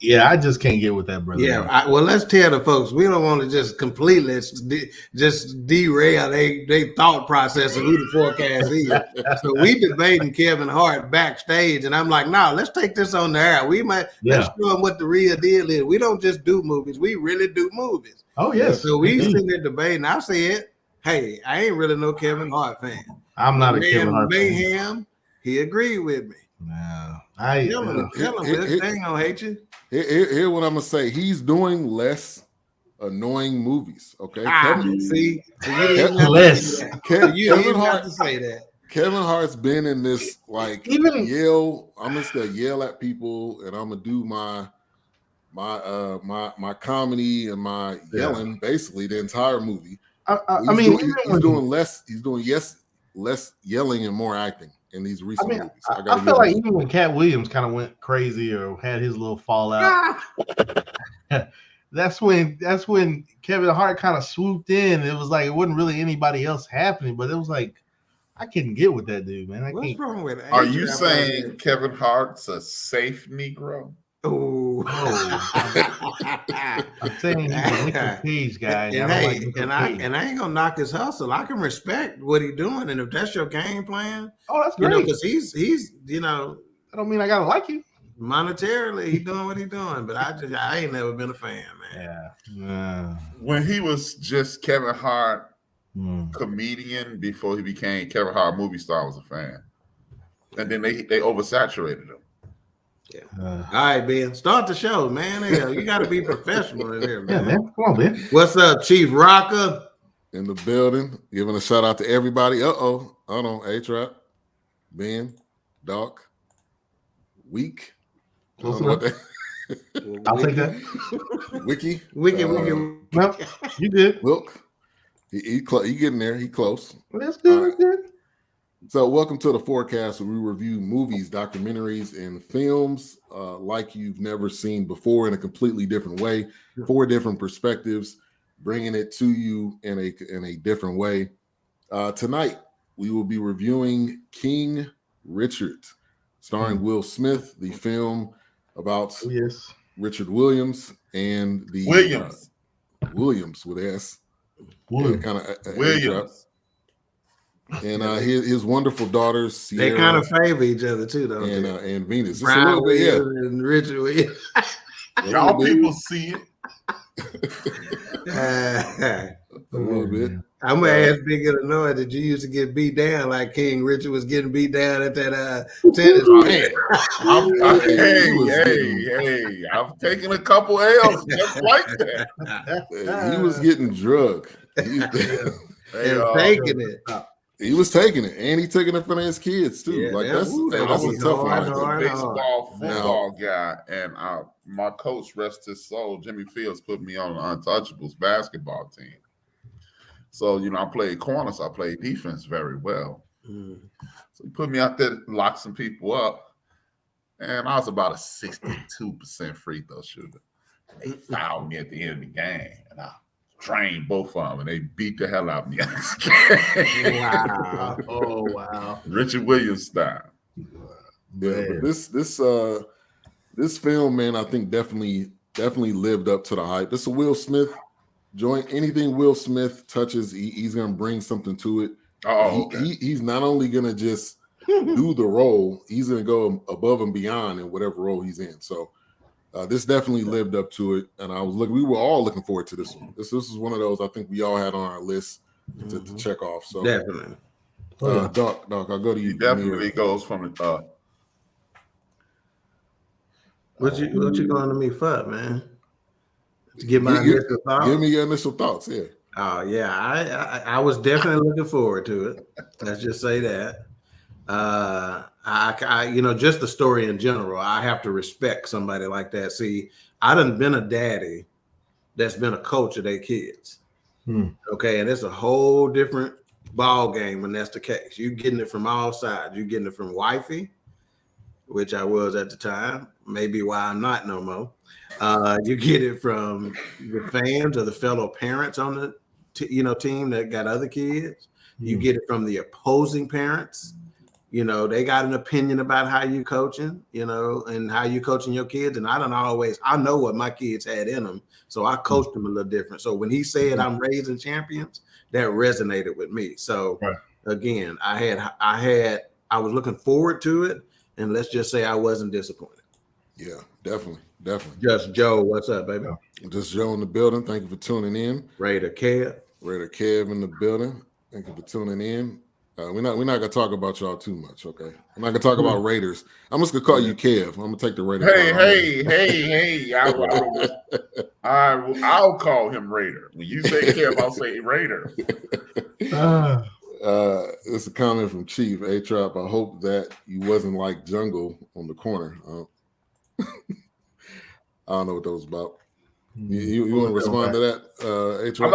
Yeah, I just can't get with that, brother. Yeah, well, let's tell the folks we don't want to just completely just derail they thought process of who the Fourcast is. So we debating Kevin Hart backstage, and I'm like, no, let's take this on the air. We might let's show them what the real deal is. We don't just do movies; we really do movies. Oh yes. So we sitting there debating. I said, hey, I ain't really no Kevin Hart fan. I'm not a Kevin Hart Mayhem, fan. He agreed with me. No, tell him they ain't gonna hate you. Here what I'm gonna say. He's doing less annoying movies. Okay, see, less. Kevin Hart to say that. Kevin Hart's been in this like yell. I'm just gonna yell at people, and I'm gonna do my comedy and my yelling basically the entire movie. He's doing less. He's doing less yelling and more acting in these recent movies. I feel like even when Cat Williams kind of went crazy or had his little fallout, that's when Kevin Hart kind of swooped in. It was like it wasn't really anybody else happening, but it was like I couldn't get with that dude, man. What's wrong with it? Are you saying Kevin Hart's a safe Negro? Oh, I'm saying he's a Nicolas Cage guy, and I ain't gonna knock his hustle. I can respect what he's doing, and if that's your game plan, that's great. Because he's I don't mean I gotta like you monetarily. He's doing what he's doing, but I ain't never been a fan, man. Yeah. When he was just Kevin Hart, comedian before he became Kevin Hart movie star, I was a fan, and then they oversaturated him. Yeah. All right, Ben. Start the show, man. You got to be professional in here, man. Yeah, man. Come on, Ben. What's up, Chief Rocker? In the building. Giving a shout out to everybody. Hold on. A-Trap, Ben, Doc, Week. I'll take that. Wiki. No, you good. Look. He getting there. He close. Well, that's good. That's good. So welcome to the Fourcast, where we review movies, documentaries, and films like you've never seen before in a completely different way, 4 different perspectives, bringing it to you in a different way. Tonight, we will be reviewing King Richard, starring Will Smith, the film about Richard Williams and the Williams with S. Williams. And his wonderful daughters, Sierra, they kind of favor each other too, though. And Venus, just a little bit, and Richard Williams. Y'all people see it. A little bit. I'm gonna ask Big Illinois, did you used to get beat down like King Richard was getting beat down at that tennis? Hey, I'm taking a couple L's just like that. He was getting drugged. Taking it. He was taking it, and he taking it for his kids too. Yeah, that's a tough one. I was a baseball, football guy, and my coach, rest his soul, Jimmy Fields, put me on the Untouchables basketball team. So I played corner, so I played defense very well. So he put me out there to lock some people up, and I was about a 62% free throw shooter. They fouled me at the end of the game, and I trained both of them, and they beat the hell out of me. Wow! Oh wow! Richard Williams style. Yeah, but this film, man, I think definitely lived up to the hype. This is a Will Smith joint. Anything Will Smith touches, he's gonna bring something to it. He's not only gonna just do the role, he's gonna go above and beyond in whatever role he's in. So. This definitely lived up to it, and we were all looking forward to this one. This is one of those I think we all had on our list to check off. So definitely, Doc, I'll go to you. He definitely goes from the top. What you going to me for, man? To give my initial thoughts. Give me your initial thoughts. Yeah. Oh yeah, I was definitely looking forward to it. Let's just say that. I just the story in general, I have to respect somebody like that. See, I done been a daddy that's been a coach of their kids. Okay, and it's a whole different ball game when that's the case. You getting it from all sides. You getting it from wifey, which I was at the time, maybe why I'm not no more. You get it from the fans or the fellow parents on the team that got other kids. You get it from the opposing parents You know, they got an opinion about how you coaching, you know, and how you coaching your kids. And I know what my kids had in them. So I coached them a little different. So when he said I'm raising champions, that resonated with me. So again, I was looking forward to it. And let's just say I wasn't disappointed. Yeah, definitely. Just Joe, what's up, baby? Just Joe in the building. Thank you for tuning in. Raider Kev in the building. Thank you for tuning in. We're not gonna talk about y'all too much, okay? I'm not gonna talk about Raiders. I'm just gonna call you Kev. I'm gonna take the Raiders. Hey! I'll call him Raider. When you say Kev, I'll say Raider. It's a comment from Chief A-Trap. I hope that you wasn't like Jungle on the corner. I don't know what that was about. You want to respond to that, A-Trap?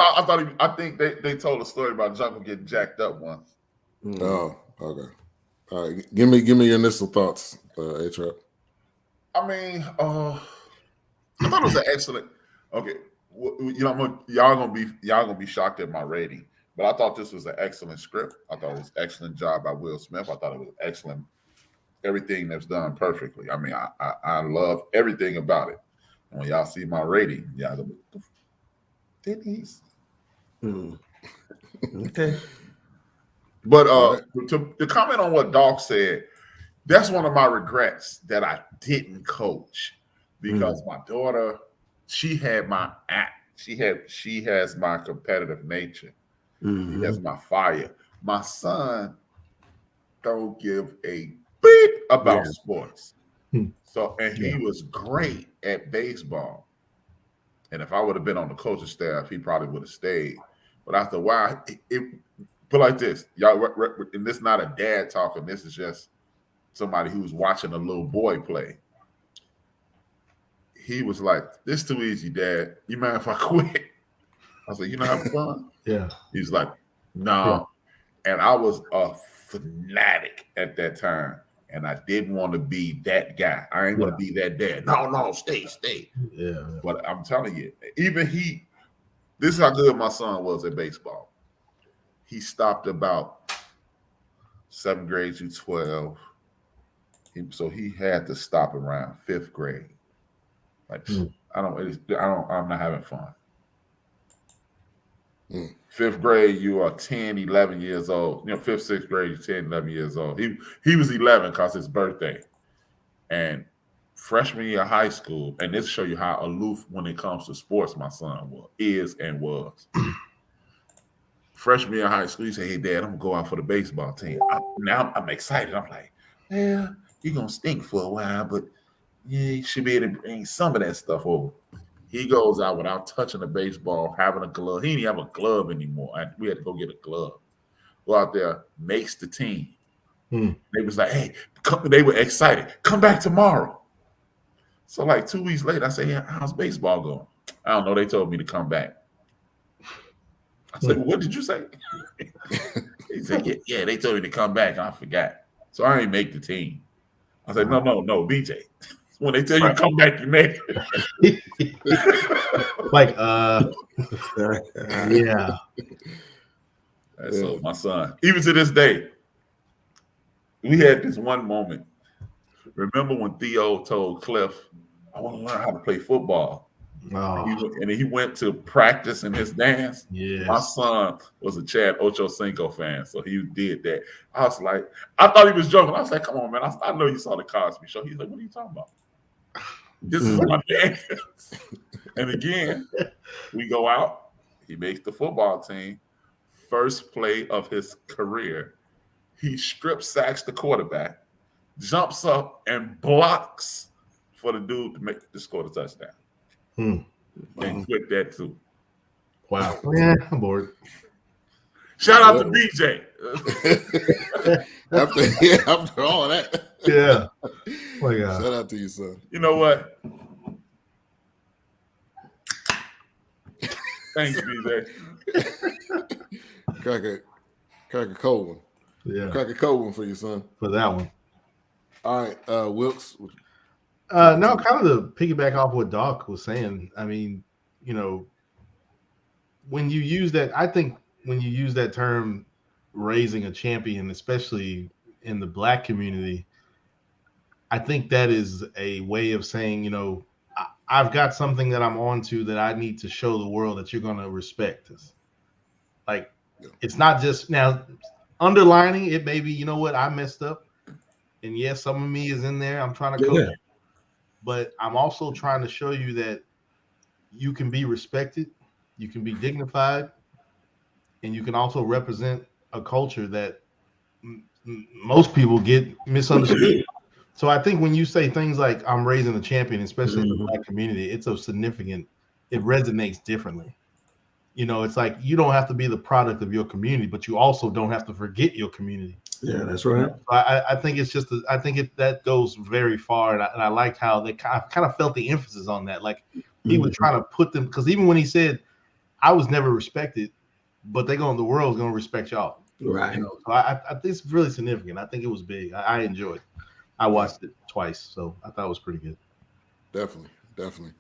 I think they told a story about Jungle getting jacked up once. Oh, okay. All right. Give me your initial thoughts, A-Trap. I mean, I thought it was an excellent. Okay, you know, y'all gonna be shocked at my rating, but I thought this was an excellent script. I thought it was an excellent job by Will Smith. I thought it was excellent. Everything that's done perfectly. I mean, I love everything about it. And when y'all see my rating, y'all gonna be Denny's. Okay. But to comment on what Doc said, that's one of my regrets that I didn't coach because my daughter, she has my competitive nature. She has my fire. My son don't give a beep about sports. So, and he was great at baseball. And if I would have been on the coaching staff, he probably would have stayed. But after a while, it put like this, y'all, and this is not a dad talking. This is just somebody who's watching a little boy play. He was like, "This is too easy, Dad. You mind if I quit?" I was like, "You know, having fun." Yeah. He's like, "No," and I was a fanatic at that time, and I didn't want to be that guy. I ain't want to be that dad. No, stay. Yeah. But I'm telling you, even this is how good my son was at baseball. He stopped about 7th grade to 12. So he had to stop around 5th grade. Like I'm not having fun. 5th grade, you are 10, 11 years old. You know, 5th, 6th grade, you're 10, 11 years old. He was 11 because his birthday. And freshman year of high school, and this show you how aloof when it comes to sports my son was. Freshman year of high school, he said, "Hey, Dad, I'm going to go out for the baseball team." Now I'm excited. I'm like, "Yeah, you're going to stink for a while, but yeah, you should be able to bring some of that stuff over." He goes out without touching the baseball, having a glove. He didn't have a glove anymore. We had to go get a glove. Go out there, makes the team. They was like, "Hey," they were excited. "Come back tomorrow." So like 2 weeks later, I said, "Yeah, how's baseball going?" "I don't know. They told me to come back." I said, "What did you say?" He said, yeah, they told me to come back. And I forgot. So I didn't make the team. I said, no, BJ. When they tell you to come back, you make it. Like, yeah. So my son, even to this day, we had this one moment. Remember when Theo told Calif, "I want to learn how to play football." And he went to practice in his dance. Yes. My son was a Chad Ochocinco fan, so he did that. I was like, I thought he was joking. I was like, "Come on, man. I know you saw the Cosby Show." He's like, "What are you talking about?" This is my dance. And again, we go out. He makes the football team. First play of his career, he strip sacks the quarterback, jumps up and blocks for the dude to score the touchdown. And quit that too. Wow. Yeah, I'm bored. Shout out to BJ. after all that. Yeah. Oh my God. Shout out to you, son. You know what? Thanks, BJ. Crack a cold one. Yeah. Crack a cold one for you, son. For that one. All right, Wilkes. No, kind of to piggyback off what Doc was saying. I mean, you know, when you use that, I think when you use that term raising a champion, especially in the Black community, I think that is a way of saying, I've got something that I'm on to that I need to show the world that you're going to respect us. Like, it's not just now underlining it. Maybe, you know what, I messed up. And yes, some of me is in there. I'm trying to coach. But I'm also trying to show you that you can be respected, you can be dignified, and you can also represent a culture that most people get misunderstood. So I think when you say things like I'm raising a champion, especially in the Black community, it's so significant. It resonates differently. It's like you don't have to be the product of your community, but you also don't have to forget your community. Yeah, that's right. I think it's just that goes very far, and I liked how I kind of felt the emphasis on that. Like he was trying to put them, because even when he said, "I was never respected, but the world's going to respect y'all." Right. So I think it's really significant. I think it was big. I enjoyed it. I watched it twice, so I thought it was pretty good. Definitely.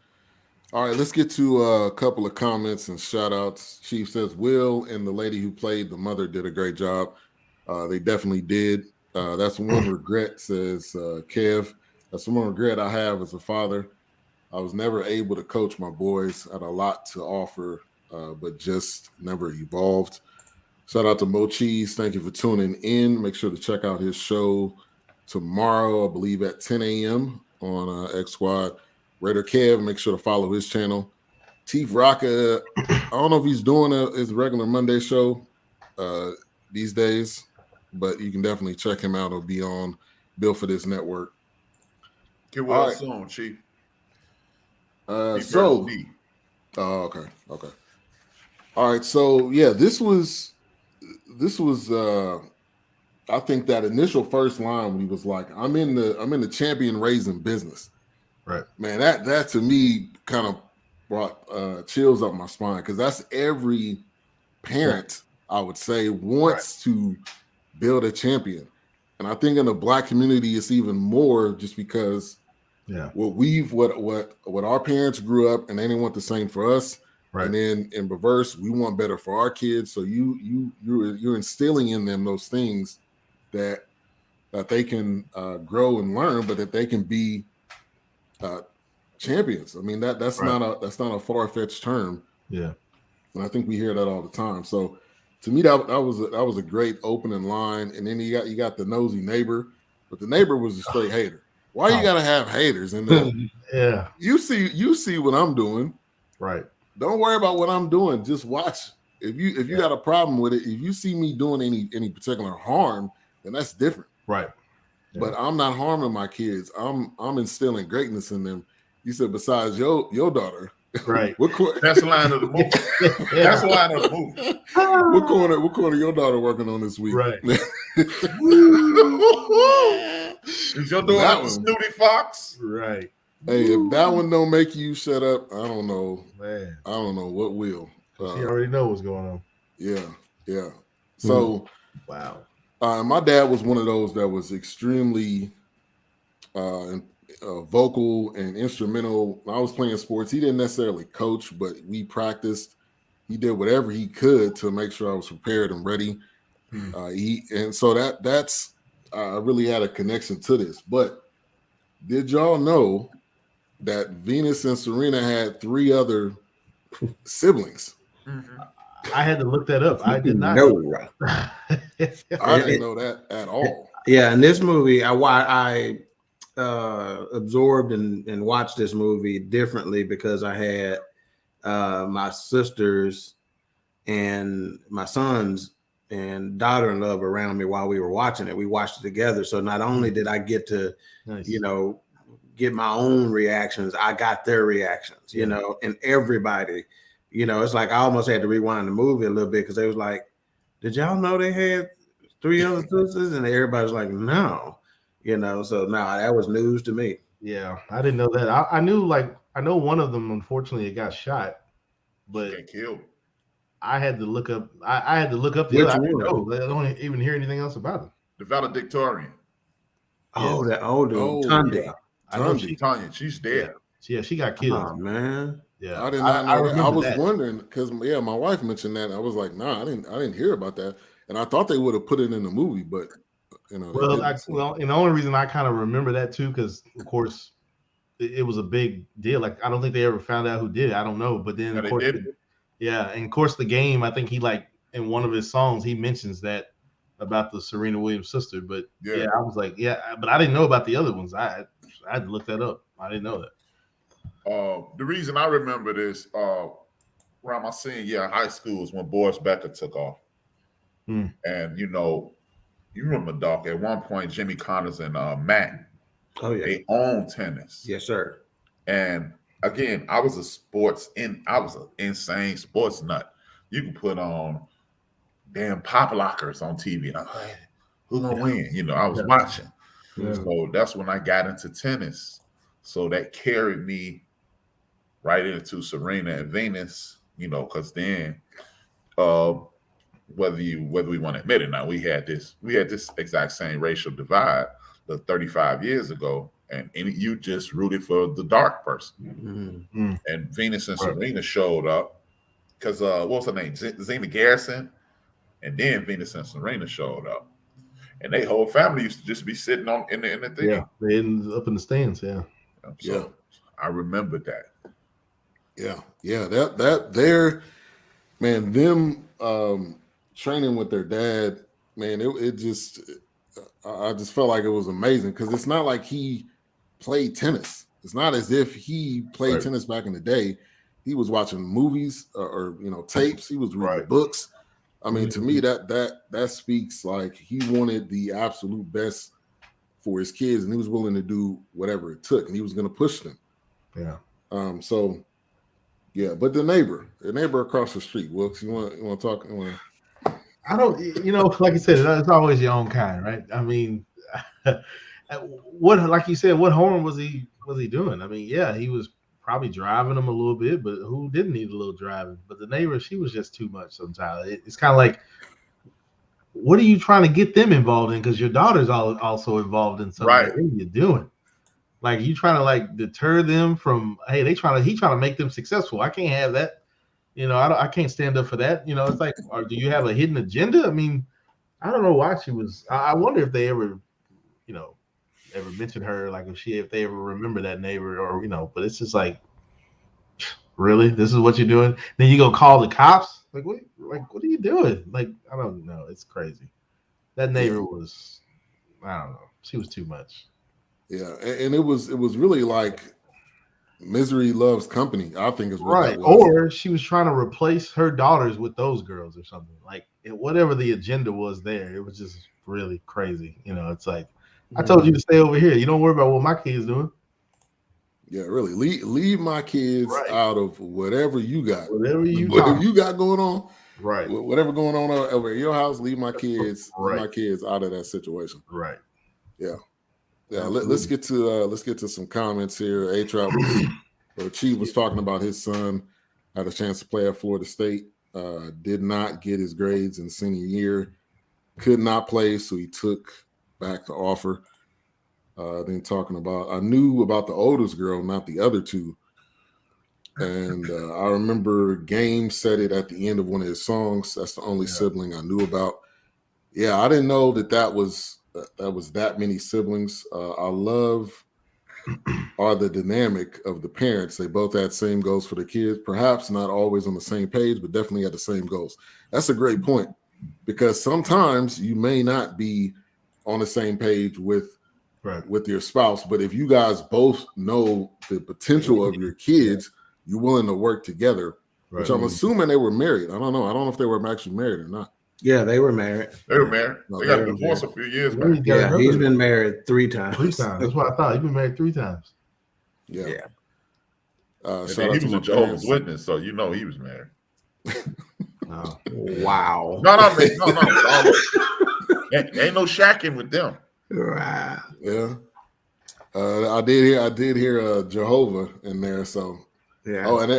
All right, let's get to a couple of comments and shout outs. Chief says, Will and the lady who played the mother did a great job. They definitely did. That's one regret, says Kev. That's one regret I have as a father. I was never able to coach my boys. I had a lot to offer, but just never evolved. Shout out to Mo Cheese. Thank you for tuning in. Make sure to check out his show tomorrow, I believe at 10 a.m. on X Squad. Raider Kev, make sure to follow his channel. Teef Rocka, I don't know if he's doing his regular Monday show these days, but you can definitely check him out. He'll be on Built for This network. Get well soon, Chief. Okay. All right, so yeah, this was I think that initial first line when he was like, I'm in the champion raising business. Right. Man, that to me kind of brought chills up my spine, because that's every parent, I would say, wants to build a champion. And I think in the Black community it's even more, just because what our parents grew up and they didn't want the same for us. Right. And then in reverse, we want better for our kids. So you're instilling in them those things that they can grow and learn, but that they can be champions. I mean, that's not a far-fetched term. Yeah. And I think we hear that all the time. So to me, that was a great opening line. And then you got the nosy neighbor, but the neighbor was a straight hater. Why you gotta have haters? And then you see what I'm doing. Right. Don't worry about what I'm doing. Just watch. If you got a problem with it, if you see me doing any particular harm, then that's different. Right. Yeah. But I'm not harming my kids. I'm instilling greatness in them. You said besides your daughter. Right. That's the line of the movie. That's the line of the movie. What corner your daughter working on this week? Right. Is your daughter Snooty Fox? Right. Hey, if that one don't make you shut up, I don't know. Man. I don't know what will. She already know what's going on. Yeah. So wow. My dad was one of those that was extremely vocal and instrumental. When I was playing sports, he didn't necessarily coach, but we practiced. He did whatever he could to make sure I was prepared and ready. That's I really had a connection to this. But did y'all know that Venus and Serena had 3 other siblings? Mm-hmm. I had to look that up. I did not know. I didn't know that at all. Yeah, in this movie, I absorbed and watched this movie differently because I had my sisters and my sons and daughter-in-law around me while we were watching it. We watched it together. So not only did I get to, get my own reactions, I got their reactions, and everybody, it's like I almost had to rewind the movie a little bit because they was like, did y'all know they had 3 other sisters? And everybody's like, no, so now that was news to me. Yeah, I didn't know that. I know one of them, unfortunately, it got shot, but got killed. I had to look up. I had to look up the other. I don't even hear anything else about them. The valedictorian. Oh, that older Tunde. I know Tanya, she's dead. Yeah, she got killed. Oh man. Yeah, I did not know that. I was wondering because my wife mentioned that. I was like, nah, I didn't hear about that, and I thought they would have put it in the movie, but Well, and the only reason I kind of remember that too, because of course it was a big deal. Like I don't think they ever found out who did it. I don't know, but then of course, and of course the game. I think he like in one of his songs he mentions that about the Serena Williams sister. But yeah, I was like, but I didn't know about the other ones. I had to look that up. I didn't know that. The reason I remember this around my senior year in high school is when Boris Becker took off. And you remember, Doc, at one point Jimmy Connors and Matt, they owned tennis. Yes, sir. And again, I was an insane sports nut. You can put on damn pop lockers on TV and I'm like, who's gonna win? I was watching. So that's when I got into tennis. So that carried me right into Serena and Venus, because then whether we want to admit it or not, we had this exact same racial divide 35 years ago, and you just rooted for the dark person. And Venus and Serena showed up because what was her name? Zena Garrison, and then Venus and Serena showed up, and their whole family used to just be sitting in the thing. Yeah, they ended up in the stands. So I remember that. That there, man, them training with their dad, man, I just felt like it was amazing because it's not like he played tennis. It's not as if he played tennis back in the day. He was watching movies or tapes. He was reading books. I mean, to me, that speaks like he wanted the absolute best for his kids, and he was willing to do whatever it took, and he was going to push them. But the neighbor across the street, Wilkes, you want to talk? I don't, like you said, it's always your own kind, right? I mean, like you said, what harm was he doing? I mean, he was probably driving them a little bit, but who didn't need a little driving? But the neighbor, she was just too much sometimes. It's kind of like, what are you trying to get them involved in? Because your daughter's also involved in something. What are you doing? Like, you trying to like deter them from, hey, he trying to make them successful. I can't have that. I can't stand up for that. It's like, or do you have a hidden agenda? I mean, I don't know why she was. I wonder if they ever, ever mentioned her, like if they ever remember that neighbor or, but it's just like, really, this is what you're doing? Then you go call the cops? Like, what are you doing? Like, I don't know. It's crazy. That neighbor was, I don't know. She was too much. Yeah. And it was really like misery loves company, I think is what right. Or she was trying to replace her daughters with those girls or something. Like, whatever the agenda was there, it was just really crazy. It's like, I told you to stay over here. You don't worry about what my kids doing. Yeah, really. Leave my kids out of whatever you got. Whatever you got going on. Right. Whatever going on over at your house, leave my kids out of that situation. Right. Yeah. Yeah. Let's get to some comments here. Chief was talking about his son had a chance to play at Florida State. Did not get his grades in senior year. Could not play, so he took back the offer. Then talking about, I knew about the oldest girl, not the other two. And I remember Game said it at the end of one of his songs. That's the only sibling I knew about. Yeah, I didn't know that was that many siblings. I love the dynamic of the parents. They both had same goals for the kids. Perhaps not always on the same page, but definitely had the same goals. That's a great point, because sometimes you may not be on the same page with your spouse, but if you guys both know the potential of your kids, you're willing to work together, which I'm assuming they were married. I don't know if they were actually married or not. Yeah, they were married. They got a divorce a few years back. Yeah, he's been married 3 times. 3 times. That's what I thought. He's been married 3 times. Yeah. He was a Jehovah's Witness, so he was married. Oh, wow. No. Ain't no shacking with them. Right. Yeah. I did hear Jehovah in there, so yeah. Oh, and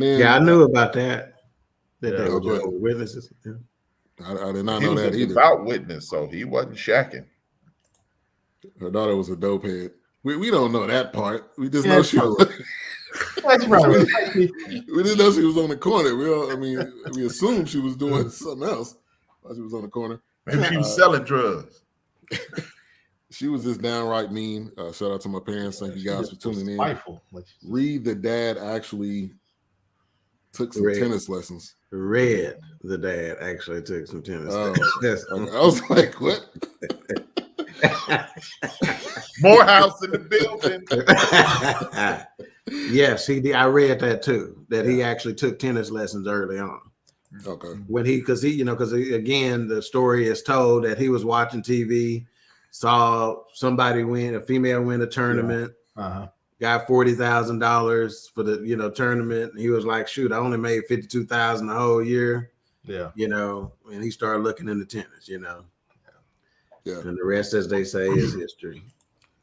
then I knew about that. They were Jehovah's Witnesses. Yeah. I did not know that either. About witness, so he wasn't shacking. Her daughter was a dope head. We don't know that part. We just know she was. That's right. We didn't know she was on the corner. We assumed she was doing something else while she was on the corner. Maybe she was selling drugs. She was just downright mean. Shout out to my parents. Thank you guys for tuning in. Spiteful. Reed, the dad, actually took some tennis lessons. The dad actually took some tennis lessons. I was like, what? Morehouse in the building. Yes, he did. I read that too. That he actually took tennis lessons early on. Okay. When because again, the story is told that he was watching TV, saw somebody win, a female win a tournament, got $40,000 for the tournament. He was like, shoot, I only made $52,000 the whole year. Yeah. And he started looking into tennis. Yeah. And the rest, as they say, is history.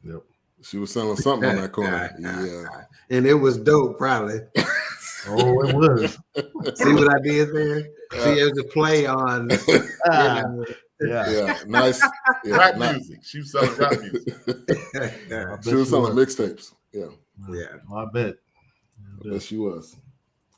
Yep. She was selling something on that corner. And it was dope, probably. Oh, it was. See what I did there? See, it was a play on. Nice. Rap music. She was selling rap music. She was selling mixtapes. Yeah. I bet. Yes, she was.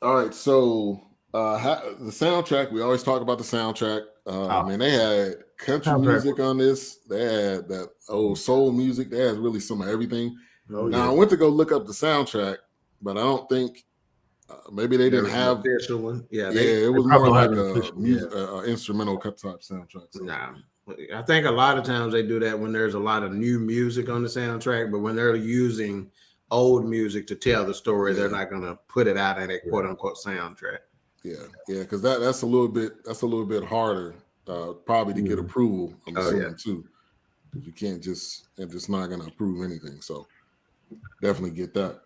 All right. So the soundtrack. We always talk about the soundtrack. Man, they had country music on this. They had that old soul music. They had really some of everything. Now I went to go look up the soundtrack, but I don't think. Maybe they didn't have official one. It was more like a instrumental type soundtrack. So. Nah, I think a lot of times they do that when there's a lot of new music on the soundtrack, but when they're using old music to tell the story, they're not going to put it out in a quote unquote soundtrack. Yeah, because that's a little bit harder, probably to get approval. I'm assuming too, because you can't just not going to approve anything. So definitely get that.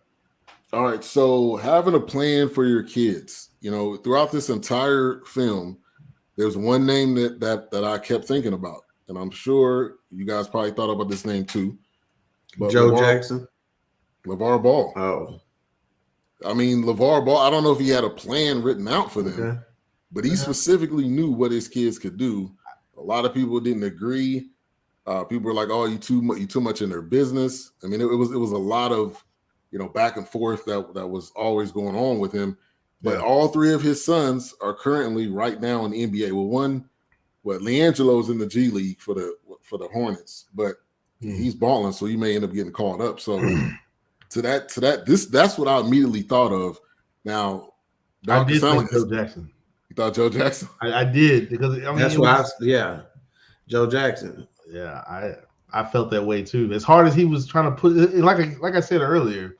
All right, so having a plan for your kids, throughout this entire film, there's one name that I kept thinking about, and I'm sure you guys probably thought about this name too. But Jackson? LeVar Ball. Oh. I mean, LeVar Ball, I don't know if he had a plan written out for them, but he specifically knew what his kids could do. A lot of people didn't agree. People were like, oh, you too much in their business. I mean, it was a lot of back and forth that was always going on with him. But all three of his sons are currently right now in the NBA. Well, LiAngelo's in the G League for the Hornets, but he's balling, so he may end up getting called up. So that's what I immediately thought of. Now, I did think Joe Jackson. You thought Joe Jackson? I did, because that's why Joe Jackson. Yeah, I felt that way too. As hard as he was trying to put it, like I said earlier,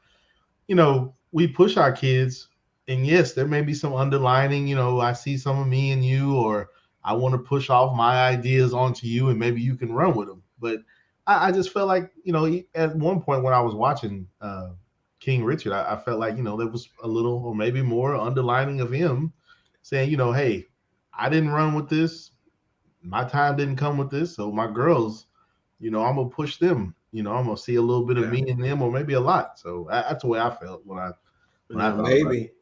we push our kids, and yes, there may be some underlining, I see some of me in you, or I want to push off my ideas onto you, and maybe you can run with them. But I just felt like, at one point when I was watching King Richard, I felt like, there was a little, or maybe more, underlining of him saying, hey, I didn't run with this. My time didn't come with this. So my girls, I'm going to push them. I'm going to see a little bit of me in them, or maybe a lot. So that's the way I felt when I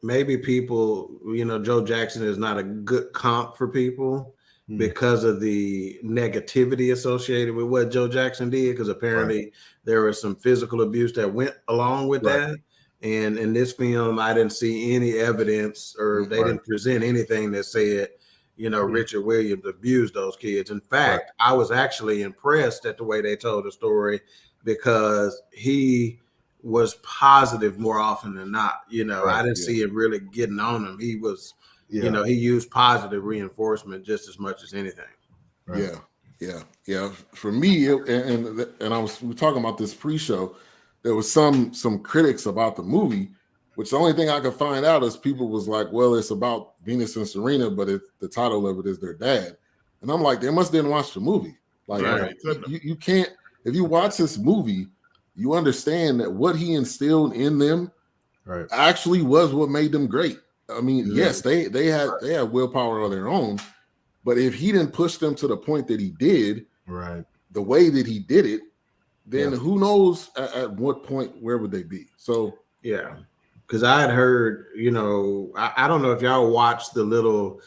maybe people, Joe Jackson is not a good comp for people because of the negativity associated with what Joe Jackson did, because apparently there was some physical abuse that went along with that. And in this film, I didn't see any evidence, or they didn't present anything that said, Richard Williams abused those kids. In fact, I was actually impressed at the way they told the story, because he was positive more often than not. I didn't see him really getting on him. He was, he used positive reinforcement just as much as anything. Right. Yeah. For me, we were talking about this pre-show. There was some critics about the movie, which the only thing I could find out is people was like, well, it's about Venus and Serena, but the title of it is their dad. And I'm like, they must didn't watch the movie. Like, you can't, if you watch this movie, you understand that what he instilled in them actually was what made them great. I mean, yes, they had willpower of their own, but if he didn't push them to the point that he did, the way that he did it, then who knows at what point, where would they be? So, because I had heard, I don't know if y'all watched the little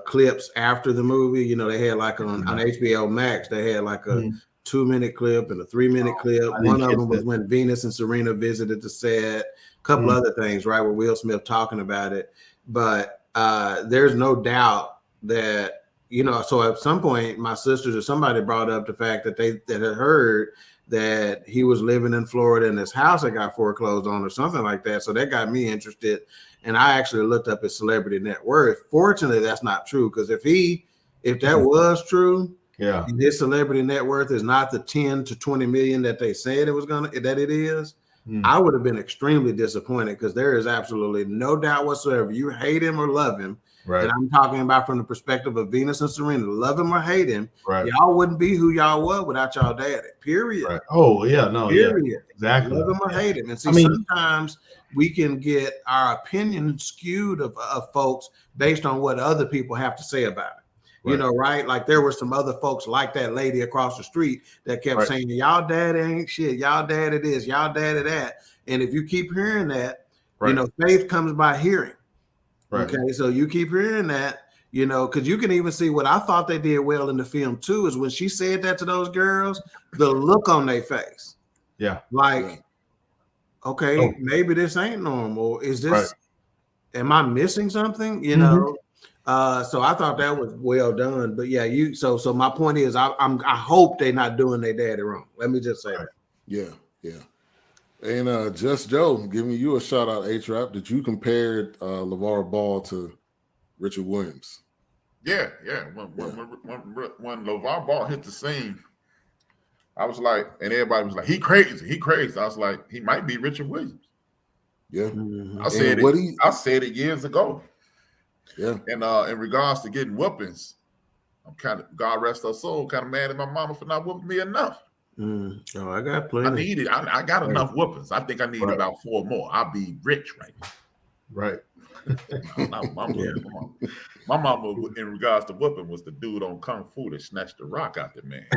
clips after the movie. They had like on HBO Max, they had like a 2-minute clip and a 3-minute clip. One of them was when Venus and Serena visited the set, a couple other things, right, with Will Smith talking about it. But there's no doubt that so at some point, my sisters or somebody brought up the fact that they had heard that he was living in Florida and his house had got foreclosed on or something like that. So that got me interested. And I actually looked up his celebrity net worth. Fortunately, that's not true, because if that was true, his celebrity net worth is not the 10 to 20 million that they said it is. I would have been extremely disappointed, because there is absolutely no doubt whatsoever. You hate him or love him. Right. And I'm talking about from the perspective of Venus and Serena. Love him or hate him, y'all wouldn't be who y'all were without y'all daddy. Period. Right. Oh, yeah, no, period. Yeah, exactly. Love him or hate him. And see, sometimes we can get our opinion skewed of folks based on what other people have to say about it. Right. Right? Like there were some other folks like that lady across the street that kept saying, y'all daddy ain't shit, y'all daddy this, y'all daddy that. And if you keep hearing that, faith comes by hearing. Right. Okay, so you keep hearing that, because you can even see what I thought they did well in the film too, is when she said that to those girls, the look on their face. Yeah. Like, okay, maybe this ain't normal. Is this, am I missing something? So I thought that was well done. But yeah, so my point is I hope they're not doing their daddy wrong. Let me just say that. Yeah, yeah. And Just Joe, giving you a shout out, A-Trap, that you compared LeVar Ball to Richard Williams. Yeah. When LeVar Ball hit the scene, I was like, and everybody was like, he crazy. I was like, he might be Richard Williams. Yeah. I said it years ago. Yeah. And in regards to getting whoopings, I'm kind of, God rest her soul, kind of mad at my mama for not whooping me enough. Oh, I got plenty. I got enough whoopings. I think I need about 4 more. I'll be rich right now. Right. My mama, in regards to whooping, was the dude on Kung Fu that snatched the rock out the man.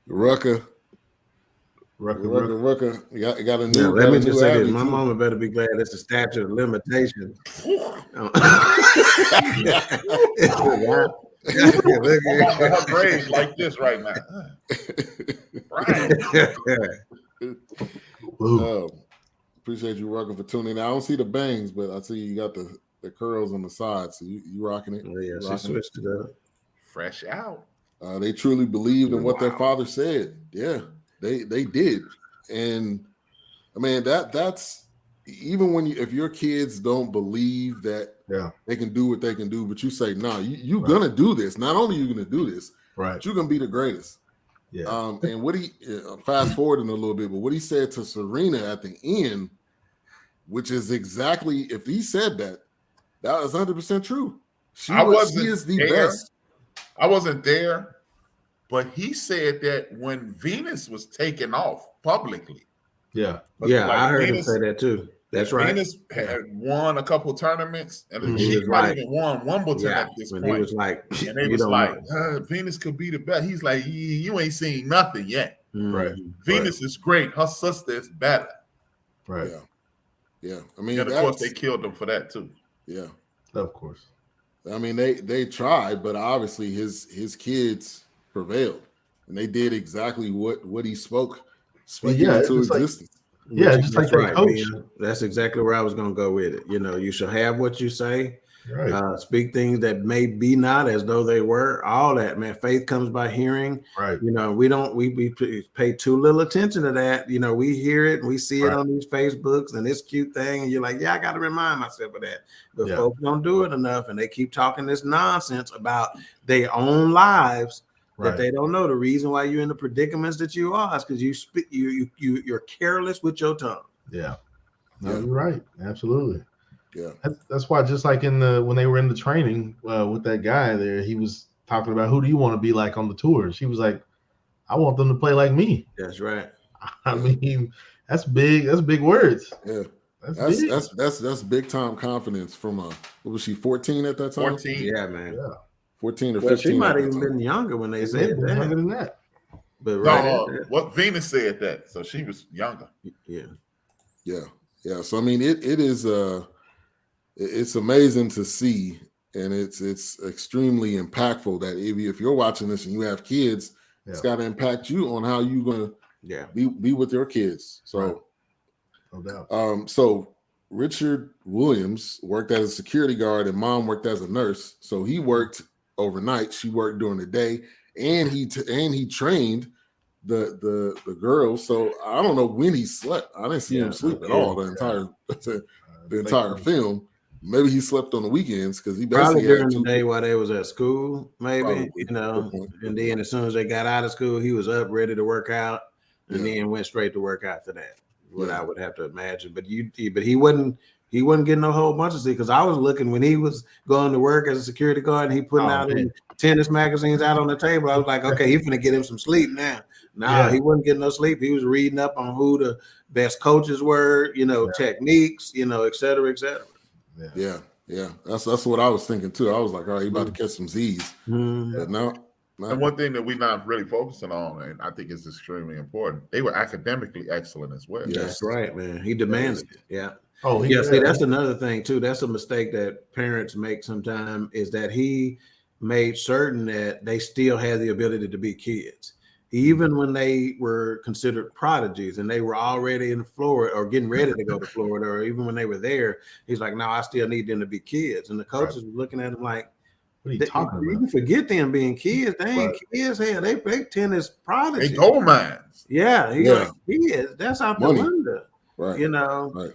Rucker. You got a new. Let me just say this: my mama better be glad it's a statute of limitations. Her braids like this right now. Right. Appreciate you, Rucker, for tuning in. I don't see the bangs, but I see you got the curls on the side, so you rocking it. Oh, yeah, she switched it up. Fresh out. They truly believed in what their father said. Yeah. They did. And I mean that's even when if your kids don't believe that they can do what they can do, but you say, no, you're gonna do this. Not only are you gonna do this, but you're gonna be the greatest. Yeah. And what he fast forwarding a little bit, but what he said to Serena at the end, which is exactly, if he said that was 100% true. She is the best. I wasn't there. But he said that when Venus was taken off publicly. Yeah. Yeah, I heard him say that too. That's right. Venus had won a couple tournaments, and she might even won Wimbledon at this point. He was like, and they was like, Venus could be the best. He's like, you ain't seen nothing yet. Right. Venus is great. Her sister is better. Right. Yeah. I mean, and of course they killed him for that too. Yeah. Of course. I mean, they tried, but obviously his kids prevailed, and they did exactly what he speaking into existence. Just like that coach. That's exactly where I was going to go with it. You shall have what you say. Right. Speak things that may be not as though they were. All that, man. Faith comes by hearing. Right. We pay too little attention to that. We hear it, and we see it on these Facebooks and this cute thing, and you're like, I got to remind myself of that. But folks don't do it enough, and they keep talking this nonsense about their own lives. That they don't know the reason why you're in the predicaments that you are is because you're careless with your tongue. Yeah, no, you're right. Absolutely. Yeah, that's why. Just like when they were in the training with that guy there, he was talking about who do you want to be like on the tours. He was like, I want them to play like me. That's right. I mean, that's big. That's big words. Yeah, that's big time confidence from what was she 14 at that time? 14. Yeah, man. Yeah. 14 or 15. She might have even been younger when they said that. Younger than that. But what Venus said that, so she was younger. Yeah. So I mean, it is it's amazing to see, and it's extremely impactful that if you're watching this and you have kids, it's got to impact you on how you're gonna be with your kids. So no doubt. So Richard Williams worked as a security guard and mom worked as a nurse. So he worked overnight. She worked during the day, and he trained the girls. So I don't know when he slept. I didn't see him sleep at all the entire film. Maybe he slept on the weekends because he probably during the day while they was at school, maybe, probably, you know. And then as soon as they got out of school, he was up ready to work out, and then went straight to work after that. What I would have to imagine, but he wasn't getting a whole bunch of sleep, because I was looking when he was going to work as a security guard and he putting out tennis magazines out on the table. I was like, okay, he's gonna get him some sleep now. He wasn't getting no sleep. He was reading up on who the best coaches were, you know, techniques, you know, et cetera, et cetera. Yeah. That's what I was thinking too. I was like, all right, you about to catch some Z's. But no. And one thing that we're not really focusing on, and I think is extremely important, they were academically excellent as well. That's right, man. He demanded it. Yeah. Oh, see, that's another thing too. That's a mistake that parents make sometimes, is that he made certain that they still had the ability to be kids. Even when they were considered prodigies and they were already in Florida or getting ready to go to Florida, or even when they were there, he's like, no, I still need them to be kids. And the coaches were looking at him like, what are you talking about? You forget them being kids. They ain't kids. Hell, they tennis prodigies. They gold mines. Yeah, kids. That's out the window. Right. You know,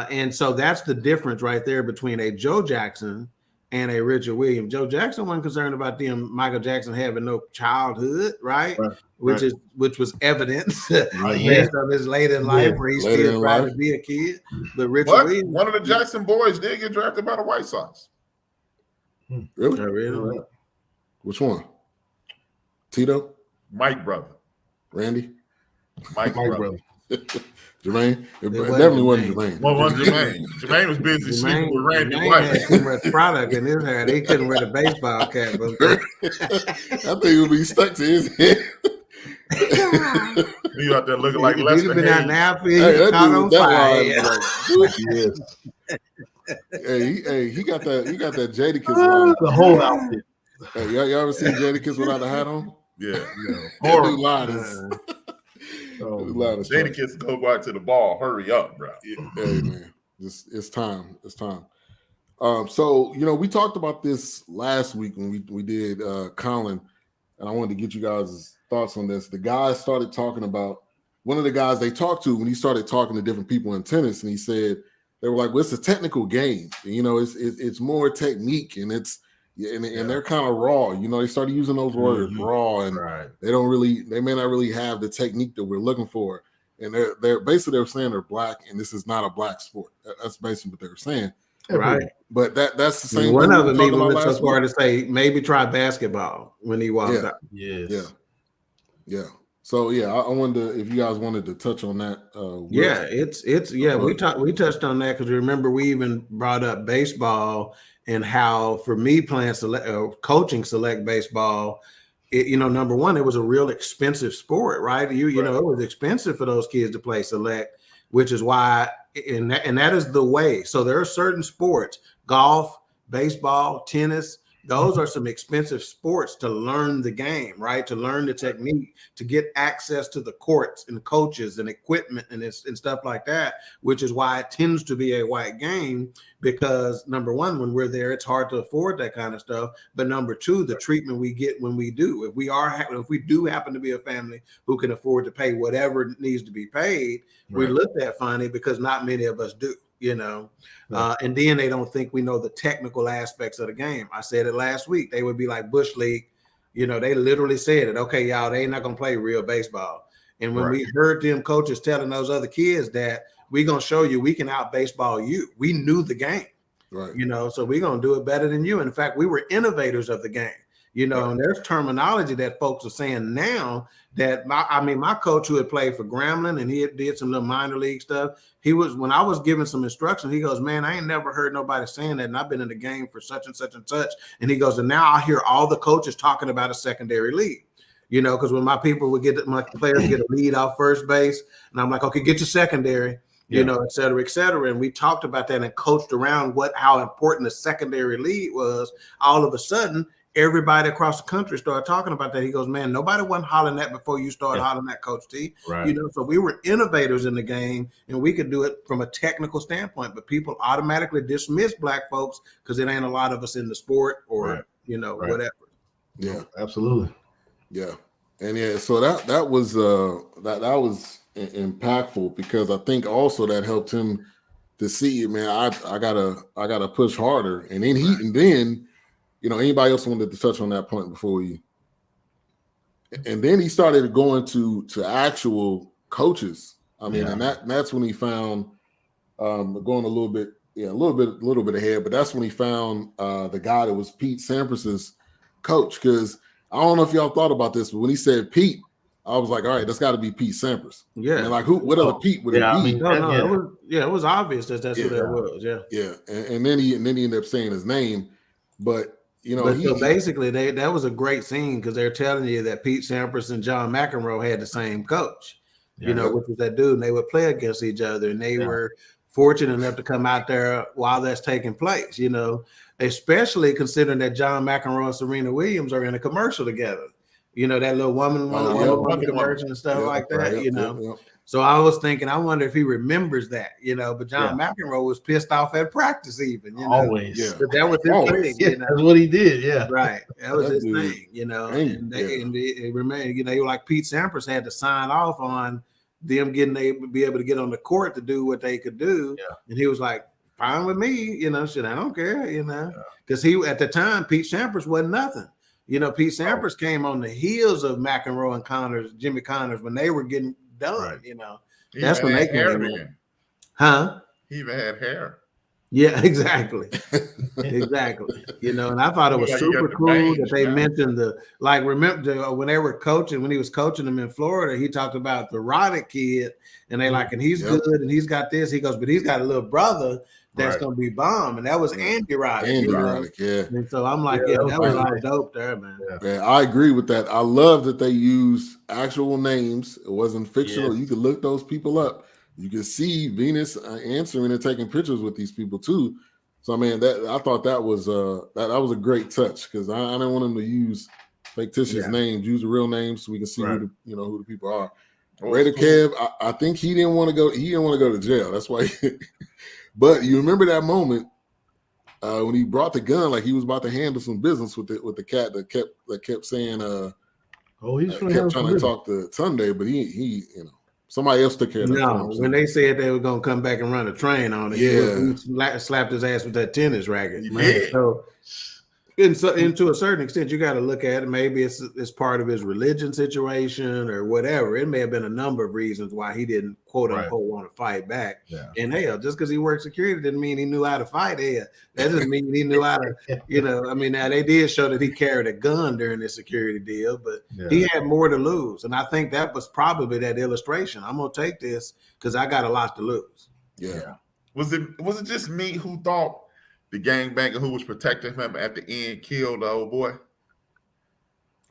and so that's the difference right there between a Joe Jackson and a Richard Williams. Joe Jackson wasn't concerned about them Michael Jackson having no childhood, right? Which was evident based on his late in life, where he still tried to be a kid. But Richard Williams, one of the Jackson boys did get drafted by the White Sox. Really? Really? Which one? Tito? Mike brother. Randy? Mike brother. Jermaine? It definitely wasn't Jermaine. Well, wasn't Jermaine. Jermaine was busy sleeping with Randy White. Had too much product in his hair. They couldn't wear the baseball cap. I think he would be stuck to his head. You out there looking like Lester. He'd been out now for you. Caught on fire. He got that Jadakiss the whole outfit. Hey, y'all ever seen Jadakiss without a hat on? Yeah. Jadakiss go out to the ball. Hurry up, bro. Hey man, it's time. It's time. So we talked about this last week when we did Colin, and I wanted to get you guys' thoughts on this. The guys started talking about, one of the guys they talked to when he started talking to different people in tennis, and he said, they were like, well, it's a technical game. It's more technique, and they're kind of raw. They started using those words, raw, and they may not really have the technique that we're looking for. And they're basically saying they're black, and this is not a black sport. That's basically what they were saying. Right. But that's the same. One of them even went so far to say maybe try basketball when he walked out. Yeah. So I wonder if you guys wanted to touch on that. We touched on that because remember we even brought up baseball and how for me playing coaching select baseball, number one, it was a real expensive sport, right? You know it was expensive for those kids to play select, which is why and that is the way. So there are certain sports, golf, baseball, tennis. Those are some expensive sports to learn the game, right? To learn the technique, to get access to the courts and coaches and equipment and stuff like that, which is why it tends to be a white game, because number one, when we're there, it's hard to afford that kind of stuff. But number two, the treatment we get when we do, if we do happen to be a family who can afford to pay whatever needs to be paid, we look at funny because not many of us do. And then they don't think we know the technical aspects of the game. I said it last week. They would be like Bush League. They literally said it. Okay, y'all, they ain't not going to play real baseball. And when we heard them coaches telling those other kids that we're going to show you we can out baseball you, we knew the game, right? So we're going to do it better than you. In fact, we were innovators of the game. And there's terminology that folks are saying now that my coach who had played for Grambling and he did some little minor league stuff. When I was giving some instruction, he goes, man, I ain't never heard nobody saying that. And I've been in the game for such and such and such. And he goes, and now I hear all the coaches talking about a secondary lead, because when my players get a lead off first base and I'm like, okay, get your secondary. Et cetera, et cetera. And we talked about that and coached around how important the secondary lead was. All of a sudden, everybody across the country started talking about that. He goes, man, nobody wasn't hollering that before you started hollering that, Coach T. Right. You know, so we were innovators in the game, and we could do it from a technical standpoint. But people automatically dismiss black folks because it ain't a lot of us in the sport or whatever. Yeah, absolutely. Yeah, and so that was impactful, because I think also that helped him to see, man, I gotta push harder, and then anybody else wanted to touch on that point before you? And then he started going to actual coaches. I mean, and that's when he found going a little bit ahead, but that's when he found the guy that was Pete Sampras's coach. Because I don't know if y'all thought about this, but when he said Pete, I was like, all right, that's got to be Pete Sampras. Yeah. And like, what other Pete would it be? I mean, it was obvious that's who that was. Yeah. Yeah. And then he ended up saying his name, but basically that was a great scene, because they're telling you that Pete Sampras and John McEnroe had the same coach, which was that dude, and they would play against each other, and they were fortunate enough to come out there while that's taking place, especially considering that John McEnroe and Serena Williams are in a commercial together. That little woman commercial and stuff like that, So I was thinking, I wonder if he remembers that, but John McEnroe was pissed off at practice even, Always. But that was his thing. That's what he did, Right. That was his thing, and it remained, like Pete Sampras had to sign off on them be able to get on the court to do what they could do. Yeah. And he was like, fine with me, shit, I don't care, because he, at the time, Pete Sampras wasn't nothing. Pete Sampras came on the heels of McEnroe and Jimmy Connors, when they were getting done, That's when they came in. Huh? He even had hair. Yeah, exactly. Exactly. And I thought it was super cool that they mentioned remember when they were coaching, when he was coaching them in Florida, he talked about the Roddick kid, and they and he's good, and he's got this. He goes, but he's got a little brother that's going to be bomb. And that was Andy Roddick. Roddick, And so I'm like, that was all dope there, man. Yeah, I agree with that. I love that they use actual names. It wasn't fictional. You could look those people up. You can see Venus answering and taking pictures with these people too. So, man, I thought that was a great touch, because I didn't want them to use fictitious names. Use the real names so we can see who the people are. Raider Kev, I think he didn't want to go. He didn't want to go to jail. That's why. But you remember that moment when he brought the gun, like he was about to handle some business with the cat that kept saying, he's kept trying to talk to Sunday, but he somebody else took care of that. No, when they said they were gonna come back and run a train on it, he slapped his ass with that tennis racket. Man. So to a certain extent, you got to look at it. Maybe it's part of his religion situation or whatever. It may have been a number of reasons why he didn't quote unquote want to fight back. Yeah. And hell, just because he worked security didn't mean he knew how to fight. Hell, that doesn't mean he knew how to. Now they did show that he carried a gun during this security deal, but he had more to lose. And I think that was probably that illustration. I'm gonna take this because I got a lot to lose. Yeah. Was it just me who thought the gangbanger who was protecting him at the end killed the old boy?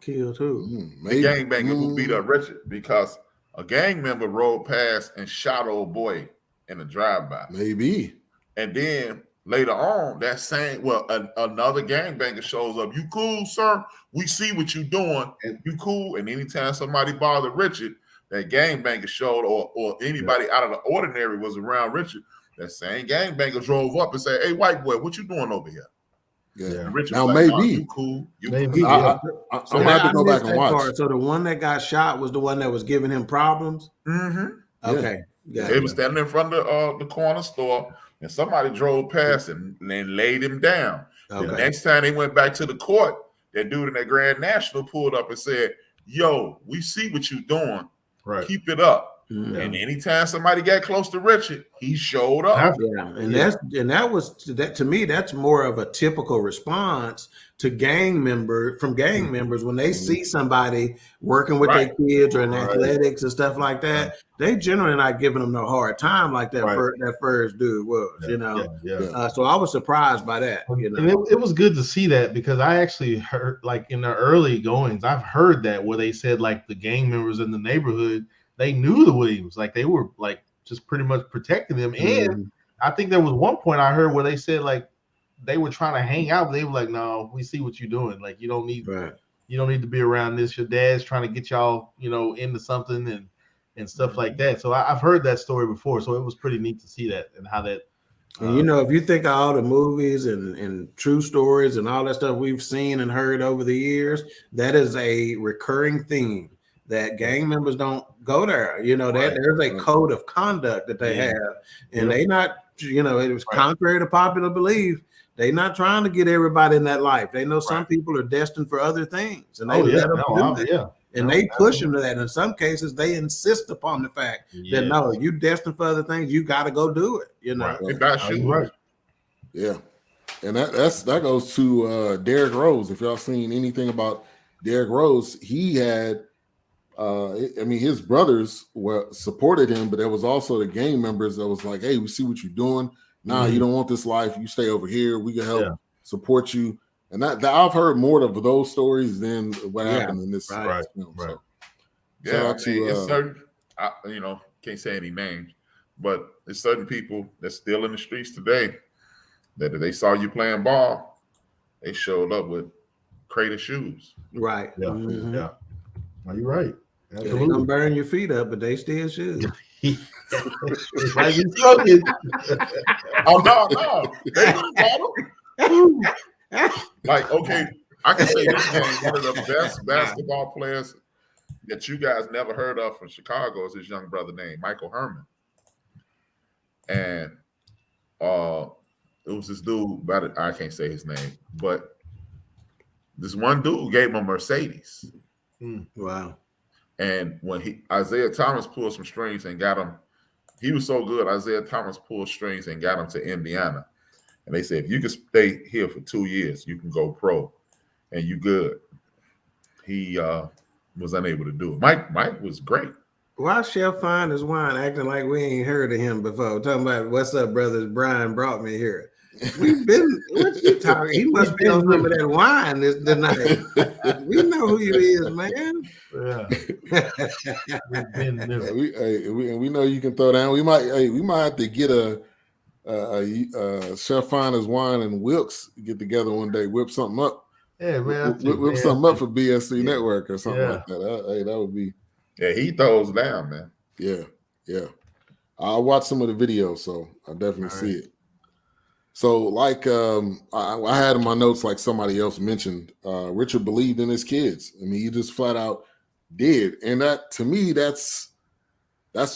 Killed who? The gangbanger who beat up Richard, because a gang member rode past and shot old boy in a drive-by. Maybe. And then later on, another gangbanger shows up. You cool, sir? We see what you doing. And you cool? And anytime somebody bothered Richard, that gangbanger showed, or anybody out of the ordinary was around Richard, that same gangbanger drove up and said, "Hey, white boy, what you doing over here?" Yeah. Now like, maybe you cool. Maybe. I'm gonna have to go back and watch. Part. So the one that got shot was the one that was giving him problems. Mm-hmm. Okay. Yeah. They was standing in front of the corner store, and somebody drove past and laid him down. Okay. The next time they went back to the court, that dude in that Grand National pulled up and said, "Yo, we see what you doing. Right. Keep it up." Mm-hmm. And anytime somebody got close to Richard, he showed up. That was to me, that's more of a typical response to gang members when they see somebody working with their kids or in athletics and stuff like that. They generally not giving them no hard time like that. That first dude was, so I was surprised by that. And it was good to see that, because I actually heard, like in the early goings, I've heard that where they said like the gang members in the neighborhood, they knew the Williams, like they were like just pretty much protecting them. And I think there was one point I heard where they said like they were trying to hang out, but they were like, no, we see what you're doing. Like, you don't need to be around this. Your dad's trying to get y'all, into something and stuff like that. So I've heard that story before. So it was pretty neat to see that and how that. And if you think of all the movies and true stories and all that stuff we've seen and heard over the years, that is a recurring theme that gang members don't go there. There's a code of conduct that they have, and they not, it was contrary to popular belief. They're not trying to get everybody in that life. They know some people are destined for other things, and they let them do that. And they push them to that. In some cases, they insist upon the fact that no, you destined for other things. You got to go do it. Right. Yeah, and that goes to Derrick Rose. If y'all seen anything about Derrick Rose, he had, his brothers supported him, but there was also the gang members that was like, "Hey, we see what you're doing. Nah, you don't want this life. You stay over here. We can help support you." And that I've heard more of those stories than what happened in this film. Right. So, it's certain, can't say any names, but there's certain people that's still in the streets today that if they saw you playing ball, they showed up with crate of shoes. Right. Yeah. Mm-hmm. Yeah. Well, you're right. Absolutely. They're gonna burn your feet up, but they still should. Like you smoking. Oh no. They bottle. Like, okay, I can say this game, one of the best basketball players that you guys never heard of from Chicago is his young brother named Michael Herman. And it was this dude, I can't say his name, but this one dude gave him a Mercedes. Wow. And when Isaiah Thomas pulled some strings and got him, he was so good, Isaiah Thomas pulled strings and got him to Indiana. And they said, if you can stay here for 2 years, you can go pro and you good. He was unable to do it. Mike was great. Why Chef Fine is Wine acting like we ain't heard of him before? Talking about, what's up, brothers? Brian brought me here. We've been, what you talking? He must be on some of that wine tonight. We know who you is, man. We know you can throw down. We might have to get a Chef Finer's Wine and Wilkes get together one day, whip something up. Yeah, man. Whip something up for BSC Network or something like that. That would be. Yeah, he throws down, man. Yeah. I'll watch some of the videos, so I definitely see it. So, like, I had in my notes, like somebody else mentioned, Richard believed in his kids. I mean, he just flat out did, and that, to me, that's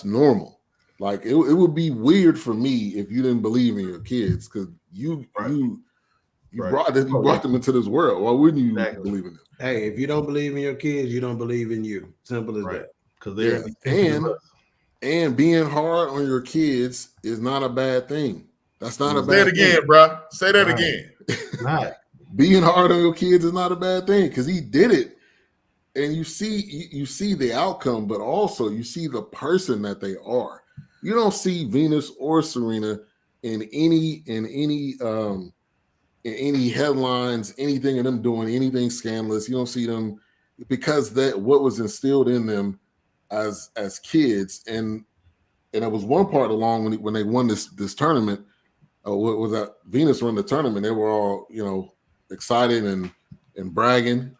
normal. Like, it would be weird for me if you didn't believe in your kids, because you brought them into this world. Why wouldn't you believe in them? Hey, if you don't believe in your kids, you don't believe in you. Simple as that. Because they're and being hard on your kids is not a bad thing. That's not a bad thing. Say it again, bro. Say that again. Not. Being hard on your kids is not a bad thing, because he did it. And you see the outcome, but also you see the person that they are. You don't see Venus or Serena in any headlines, anything of them doing anything scandalous. You don't see them, because that what was instilled in them as kids. And it was one part along when they won this tournament. What was that? Venus won the tournament. They were all excited and bragging.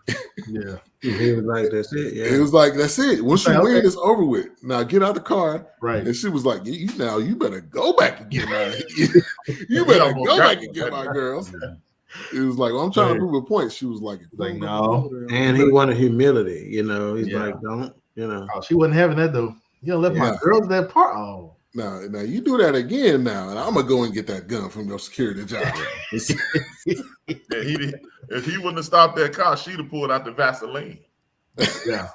Yeah, he was like, "That's it." Yeah, it was like, "That's it. Once you win, it's over with. Now get out the car." Right. And she was like, you better go back and get my you better go back and get my girls." It was like, well, I'm trying to prove a point. She was like no. And he wanted humility. He's like, don't. Oh, she wasn't having that though. You left my girls that part. Oh. Now you do that again now, and I'm gonna go and get that gun from your security job. If he wouldn't have stopped that car, she'd have pulled out the Vaseline. Yeah,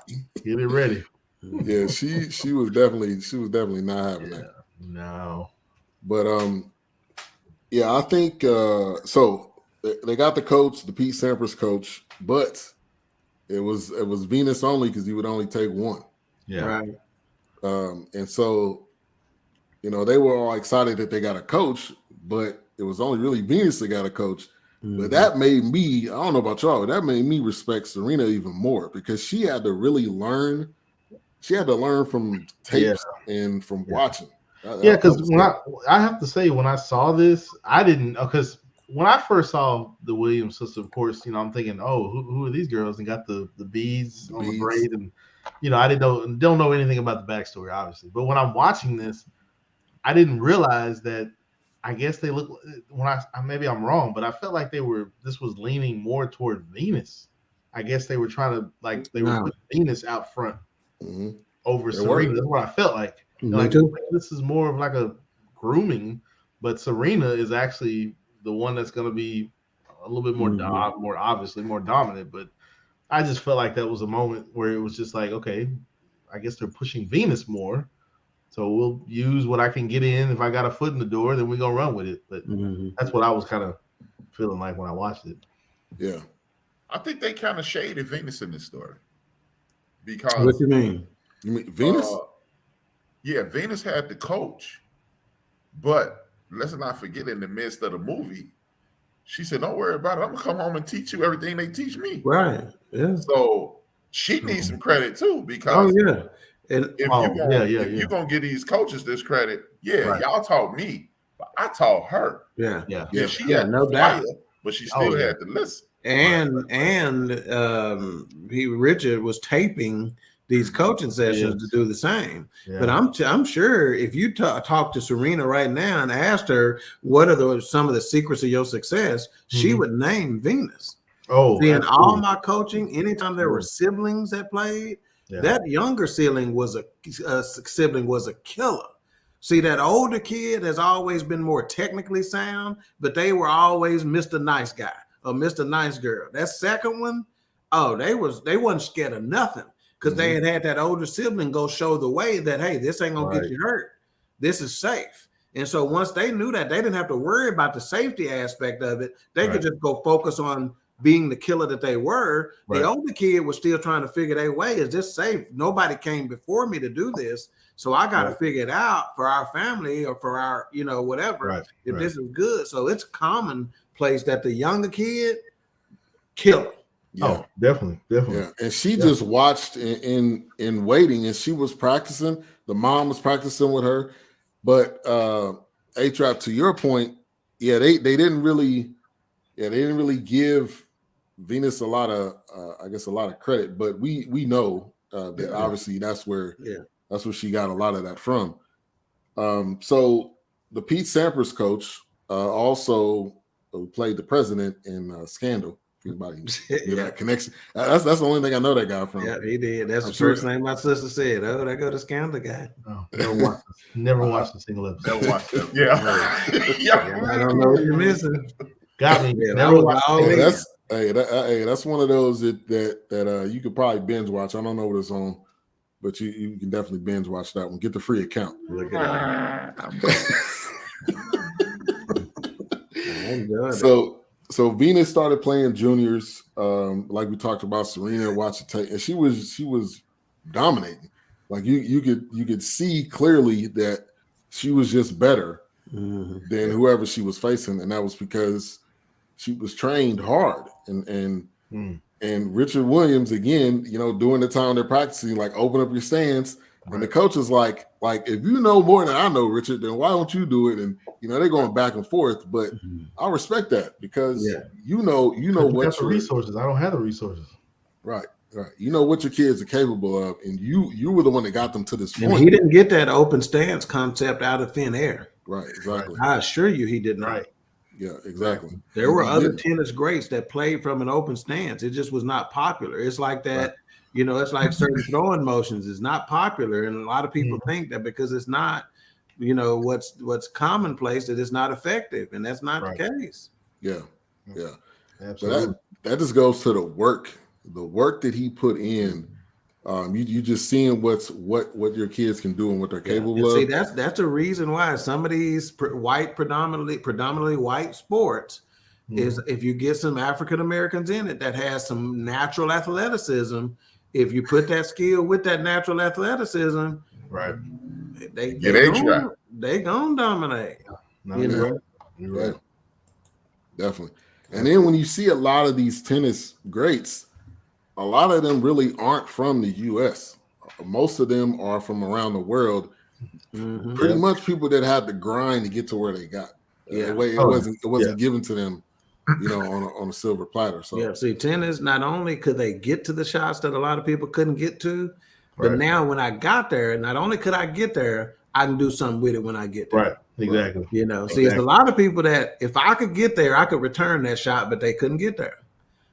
get it ready. Yeah, she was definitely not having that. No, but I think so. They got the coach, the Pete Sampras coach, but it was Venus only, because he would only take one. Yeah, right. And so, they were all excited that they got a coach, but it was only really Venus that got a coach. Mm-hmm. But that made me, I don't know about y'all, but that made me respect Serena even more, because she had to really learn. She had to learn from tapes and from watching. Because when I have to say, when I saw this, I didn't, because when I first saw the Williams sister, of course, I'm thinking, oh, who are these girls? And got the beads on the braid, and I don't know anything about the backstory, obviously. But when I'm watching this, I didn't realize that. I guess they look maybe I'm wrong, but I felt like this was leaning more toward Venus. I guess they were trying to they were putting Venus out front over Serena. That's what I felt like. This is more of like a grooming, but Serena is actually the one that's going to be a little bit more obviously more dominant. But I just felt like that was a moment where it was just like, okay, I guess they're pushing Venus more. So we'll use what I can get in. If I got a foot in the door, then we're going to run with it. But that's what I was kind of feeling like when I watched it. Yeah. I think they kind of shaded Venus in this story. Because what you mean? You mean Venus? Yeah, Venus had the coach. But let's not forget, in the midst of the movie, she said, don't worry about it. I'm going to come home and teach you everything they teach me. Right. Yeah. So she needs some credit too, because if you're going to give these coaches this credit, y'all taught me, but I taught her. She had no doubt. But she still had to listen. And Richard was taping these coaching sessions to do the same. But I'm sure if you talk to Serena right now and asked her what are some of the secrets of your success, she would name Venus. In all my coaching, anytime there were siblings that played, that younger sibling was a killer. See, that older kid has always been more technically sound, but they were always Mr. Nice Guy or Mr. Nice Girl. That second one, they wasn't scared of nothing, because they had that older sibling go show the way that, hey, this ain't gonna get you hurt. This is safe. And so once they knew that, they didn't have to worry about the safety aspect of it. They could just go focus on being the killer that they were. The older kid was still trying to figure their way. Is this safe? Nobody came before me to do this. So I got to figure it out for our family or for our, whatever, if this is good. So it's commonplace that the younger kid kill. Oh, definitely. Yeah. And she just watched in waiting, and she was practicing. The mom was practicing with her. But A-Trap, to your point, they didn't really give Venus a lot of credit, but we know that obviously that's where she got a lot of that from. So the Pete Sampras coach also played the president in Scandal. Anybody that connection? That's the only thing I know that guy from. Yeah, he did. That's the first thing my sister said. Oh, that go to Scandal guy. Oh, never watched a single episode. Never watched it. Yeah. I don't know what you're missing. Got me. Never watched. That's one of those that you could probably binge watch. I don't know what it's on, but you can definitely binge watch that one. Get the free account. Look at that. So Venus started playing juniors, like we talked about. Serena watched the tape, and she was dominating. Like you could see clearly that she was just better than whoever she was facing, and that was because she was trained hard. And Richard Williams, again, during the time they're practicing, like, open up your stance. And the coach is like, if you know more than I know, Richard, then why don't you do it? And they're going back and forth, but I respect that, because you know what the resources. I don't have the resources. Right. You know what your kids are capable of, and you were the one that got them to this point. And he didn't get that open stance concept out of thin air. Right, exactly. I assure you he did not. Right. Yeah, exactly. There were other tennis greats that played from an open stance. It just was not popular. It's like that. Right. It's like certain throwing motions is not popular, and a lot of people think that because it's not, what's commonplace, that it's not effective, and that's not the case. Yeah. Absolutely. So that just goes to the work that he put in. You just seeing what your kids can do and what they're capable of. See, that's a reason why some of these predominantly white sports is, if you get some African Americans in it that has some natural athleticism, if you put that skill with that natural athleticism, they gonna dominate. You're right. Definitely. And then when you see a lot of these tennis greats, a lot of them really aren't from the U.S. Most of them are from around the world. Pretty much people that had to grind to get to where they got. Yeah, it wasn't given to them, on a silver platter. So yeah, see, tennis, not only could they get to the shots that a lot of people couldn't get to, but now when I got there, not only could I get there, I can do something with it when I get there. Right, exactly. See, it's a lot of people that if I could get there, I could return that shot, but they couldn't get there.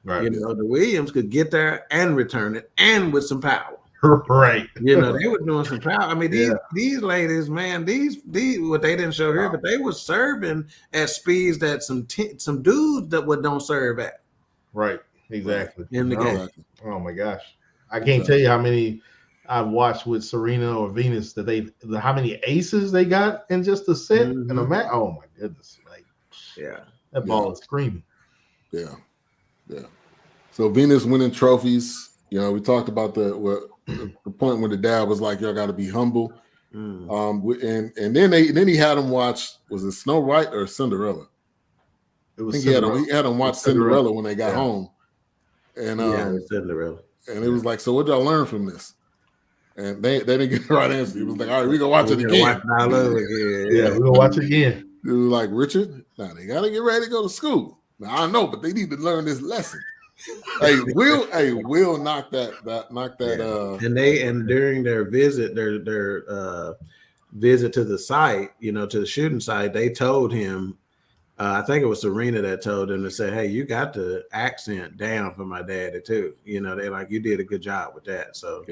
Right. The Williams could get there and return it, and with some power. Right. They were doing some power. I mean, these ladies, man, these what they didn't show here, but they were serving at speeds that some dudes that don't serve at. Right. Exactly. In the game. Oh my gosh. I can't tell you how many I've watched with Serena or Venus that how many aces they got in just a set and a match. Oh my goodness. That ball is screaming. Yeah. So Venus winning trophies. We talked about the point when the dad was like, "Y'all got to be humble." And then he had him watch. Was it Snow White or Cinderella? It was. He had him watch Cinderella when they got home. And Cinderella. And it was like, "So what y'all learn from this?" And they didn't get the right answer. He was like, "All right, we gonna watch it again." We're gonna watch it again. It was like, Richard, now they gotta get ready to go to school. Now I know, but they need to learn this lesson. Will knock that. And during their visit, their visit to the site, to the shooting site, they told him, I think it was Serena that told him to say, "Hey, you got the accent down for my daddy too." They like, you did a good job with that. So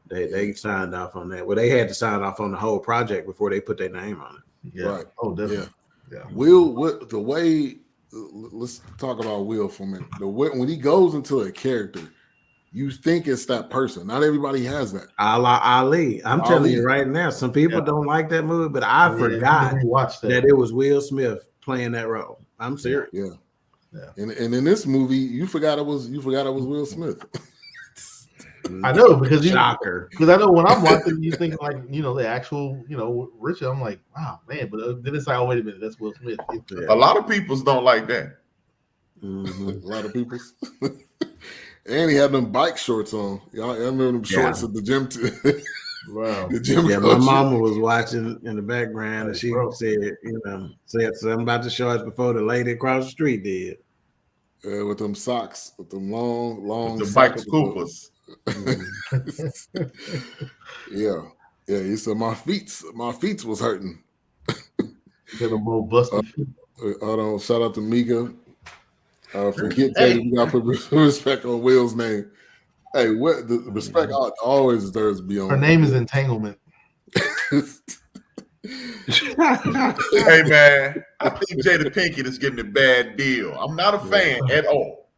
they signed off on that. Well, they had to sign off on the whole project before they put their name on it. Yeah. Right. Oh, definitely. Yeah. Let's talk about Will for a minute. When he goes into a character, you think it's that person. Not everybody has that. Ali. I'm telling you right now, some people don't like that movie, but I forgot that it was Will Smith playing that role. I'm serious. Yeah. And in this movie, you forgot it was Will Smith. I know because shocker. Because I know when I'm watching, you think like the actual Richard. I'm like, wow, man. But then it's like, oh wait a minute, that's Will Smith. A lot of peoples don't like that. A lot of peoples. And he had them bike shorts on. Y'all remember them shorts at the gym too. Wow. The gym. Yeah, my mama was watching in the background, and she said something about the shorts before the lady across the street did. With them socks, with them long the bike scoopers. Yeah. He said my feet was hurting. Got a little busted. Hold on. Shout out to Mika. Forget that we got to put respect on Will's name. Hey, what the respect always deserves to be on. Her name is Entanglement. Hey man, I think Jada Pinkett is getting a bad deal. I'm not a fan at all,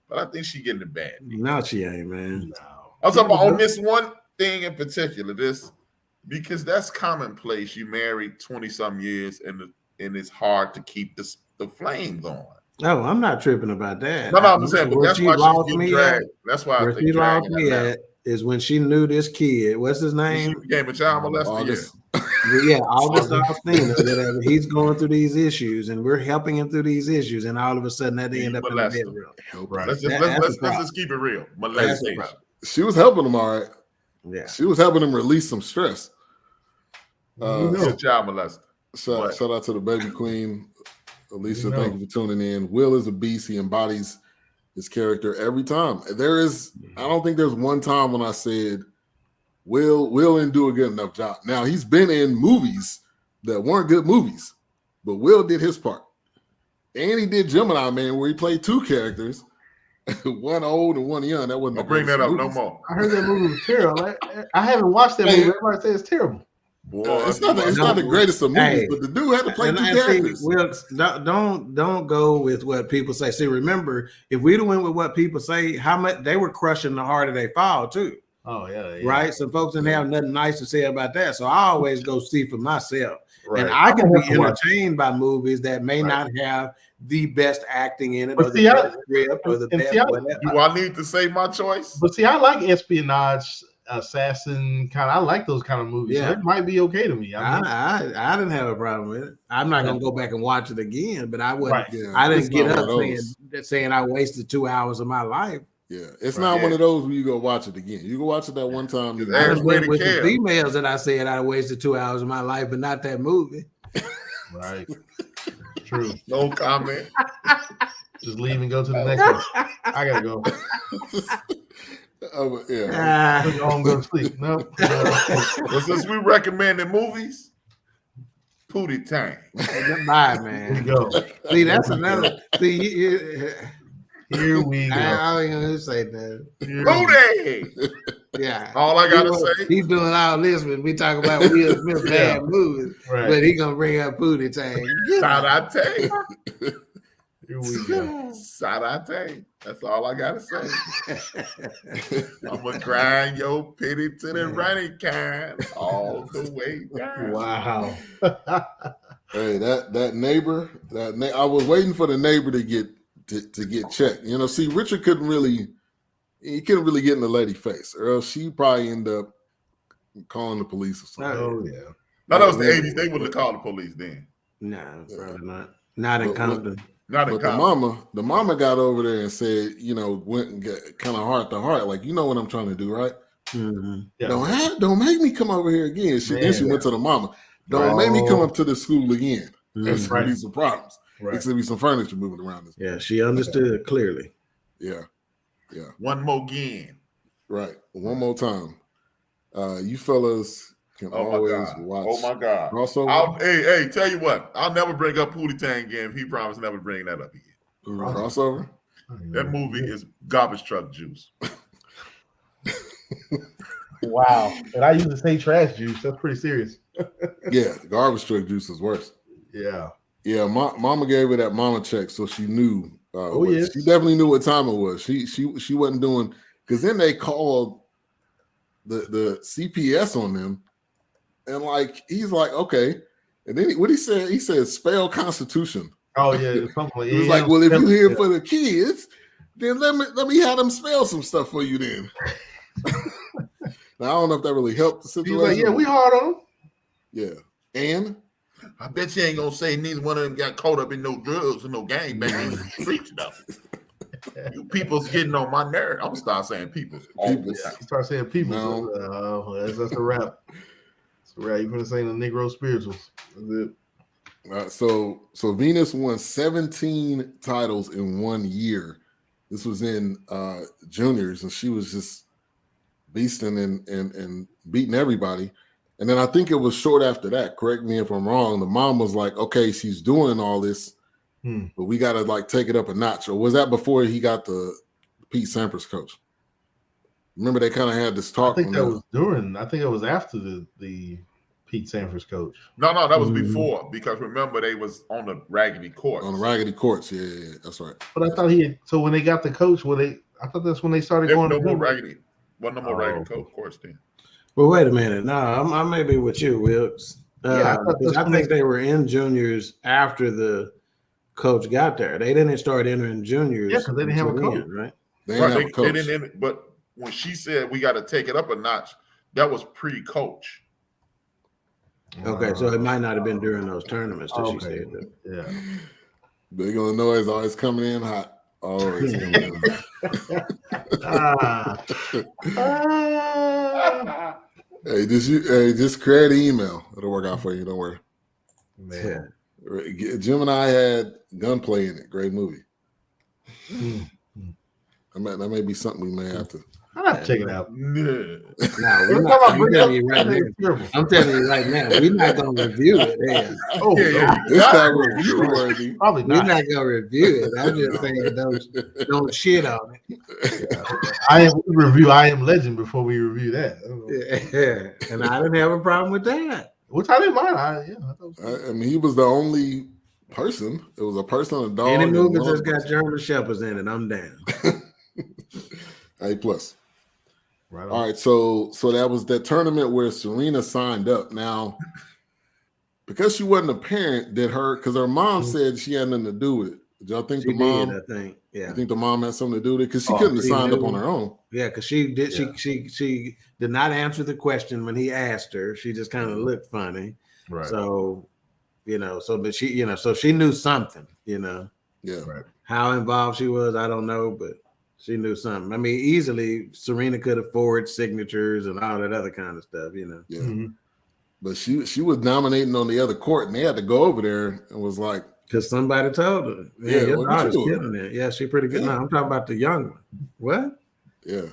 but I think she's getting a bad deal. No, she ain't, man. No. I'm talking about on this one thing in particular, because that's commonplace. You married 20-some years, and it's hard to keep the flame going. No, I'm not tripping about that. No, I'm saying, but that's why she's getting dragged. That's why where she lost me at is when she knew this kid. What's his name? She became a child molester. Yeah, August Alstina, whatever. He's going through these issues, and we're helping him through these issues, and all of a sudden that they end up in the bedroom. Right. Let's just keep it real. Molestation. She was helping him, all right. Yeah, she was helping him release some stress. Child molester. Shout out to the baby queen, Alicia. Thank you for tuning in. Will is a beast. He embodies his character every time. I don't think there's one time when I said Will didn't do a good enough job. Now he's been in movies that weren't good movies, but Will did his part. And he did Gemini Man, where he played two characters, one old and one young. That wasn't. Don't bring that up no more. I heard that movie was terrible. I haven't watched that movie. Everybody says it's terrible. Boy, it's not the greatest of movies, but the dude had to play two characters. Will, don't go with what people say. See, remember, if we'd have went with what people say, how much they were crushing the harder they fall too. Oh yeah. Right. So folks didn't have nothing nice to say about that. So I always go see for myself, and I can be entertained by movies that may not have the best acting in it, or the best script, or the best whatever. Do I need to say my choice? But see, I like espionage, assassin kind. I like those kind of movies. Yeah, so it might be okay to me. I didn't have a problem with it. I'm not gonna go back and watch it again, but I would. Right. Yeah, I didn't get up saying I wasted 2 hours of my life. Yeah, it's not one of those where you go watch it again. You go watch it that one time. I was with the females that I said I wasted 2 hours of my life, but not that movie. Right. true. No comment. Just leave and go to the next one. I gotta go. Yeah. Go home, go to sleep. Nope. Well, since we recommended movies, Pootie Tang. Bye, Here we man. go. See, that's another. See, Here we go. I ain't gonna say that. Pootie. Yeah. All I gotta say. He's doing all this when we talk about Will Smith bad movies, Right. but he gonna bring up Pootie Tang. Sarate. Here we go. Sarate. That's all I gotta say. I'm gonna grind your pity to the running kind all the way down. Wow. Hey, that neighbor, I was waiting for the neighbor to get checked. You know, see, Richard couldn't really get in the lady's face, or else she probably end up calling the police or something. Oh yeah. No, that was the 80s. They wouldn't have called the police then. No, probably not. Not in Compton. Not in But the mama got over there and said, you know, went and got kind of heart to heart, like, you know what I'm trying to do, right? Mm-hmm. Yeah. Don't make me come over here again. Then she went to the mama. Don't make me come up to the school again. There's gonna be some problems. Right. There's gonna be some furniture moving around this. Yeah, she understood it clearly. Yeah. One more again. Right. One more time. You fellas can always watch. Oh my God. Crossover. Hey, tell you what, I'll never bring up Pootie Tang again if he promised never bring that up again. Crossover. That movie is garbage truck juice. Wow. And I used to say trash juice. That's pretty serious. Yeah, garbage truck juice is worse. Yeah. Yeah, mama gave her that mama check, so she knew. Yes. She definitely knew what time it was. She wasn't doing, because then they called the CPS on them, and like he's like, okay, and then what he said spell Constitution. Oh yeah, something like, he was like, well, if you're here for the kids, then let me have them spell some stuff for you then. Now, I don't know if that really helped the situation. He was like, yeah, we hard on him. Yeah, and I bet you ain't gonna say neither one of them got caught up in no drugs and no gang banging in the street stuff. You people's getting on my nerve. I'm gonna start saying people's. Yeah, you start saying people. No. That's a wrap. That's a wrap. You're gonna say the Negro spirituals. That's it. So Venus won 17 titles in 1 year. This was in juniors, and she was just beasting and beating everybody. And then I think it was short after that, correct me if I'm wrong, the mom was like, okay, she's doing all this, but we got to like take it up a notch. Or was that before he got the Pete Sampras coach? Remember they kind of had this talk. I think it was after the Pete Sampras coach. No, that was before, because remember they was on the raggedy courts. On the raggedy courts, yeah, that's right. But I thought so when they got the coach, I thought that's when they started going no more raggedy. Wasn't no more raggedy courts then. Well, wait a minute. No, I may be with you, Wilkes. Because I think they were in juniors after the coach got there. They didn't start entering juniors. Yeah, because they didn't have a coach, right? They didn't have a coach. They didn't, but when she said we got to take it up a notch, that was pre-coach. Okay, so it might not have been during those tournaments that she said that. Yeah. Big Illinois always coming in hot. Always coming in hot. Hey, just create an email. It'll work out for you. Don't worry. Man. Jim and I had gunplay in it. Great movie. That may be something we may have to. I'll have to check it out. No, we're not. I'm telling you right now. We're not going to review it. It's not review worthy. Probably not. We're not going to review it. I'm just saying don't shit on it. I Am Legend before we review that. Yeah, and I didn't have a problem with that. Which I didn't mind. I mean, he was the only person. It was a person, a dog. Any movie that's got German Shepherds in it, I'm down. A plus. Right on. All right, so that was that tournament where Serena signed up. Now, because she wasn't a parent, because her mom said she had nothing to do with it. Did y'all think I think, yeah. I think the mom had something to do with it because she couldn't have signed up on her own. Yeah, because she did. Yeah. She did not answer the question when he asked her. She just kind of looked funny. Right. So, but she, so she knew something. Yeah. Right. How involved she was, I don't know, but she knew something. I mean, easily Serena could have forged signatures and all that other kind of stuff. Yeah. Mm-hmm. But she was dominating on the other court, and they had to go over there and was like, Because somebody told her. Yeah, Your what daughter's you doing? killing it. Yeah, she's pretty good. No, I'm talking about the young one. What? Yeah.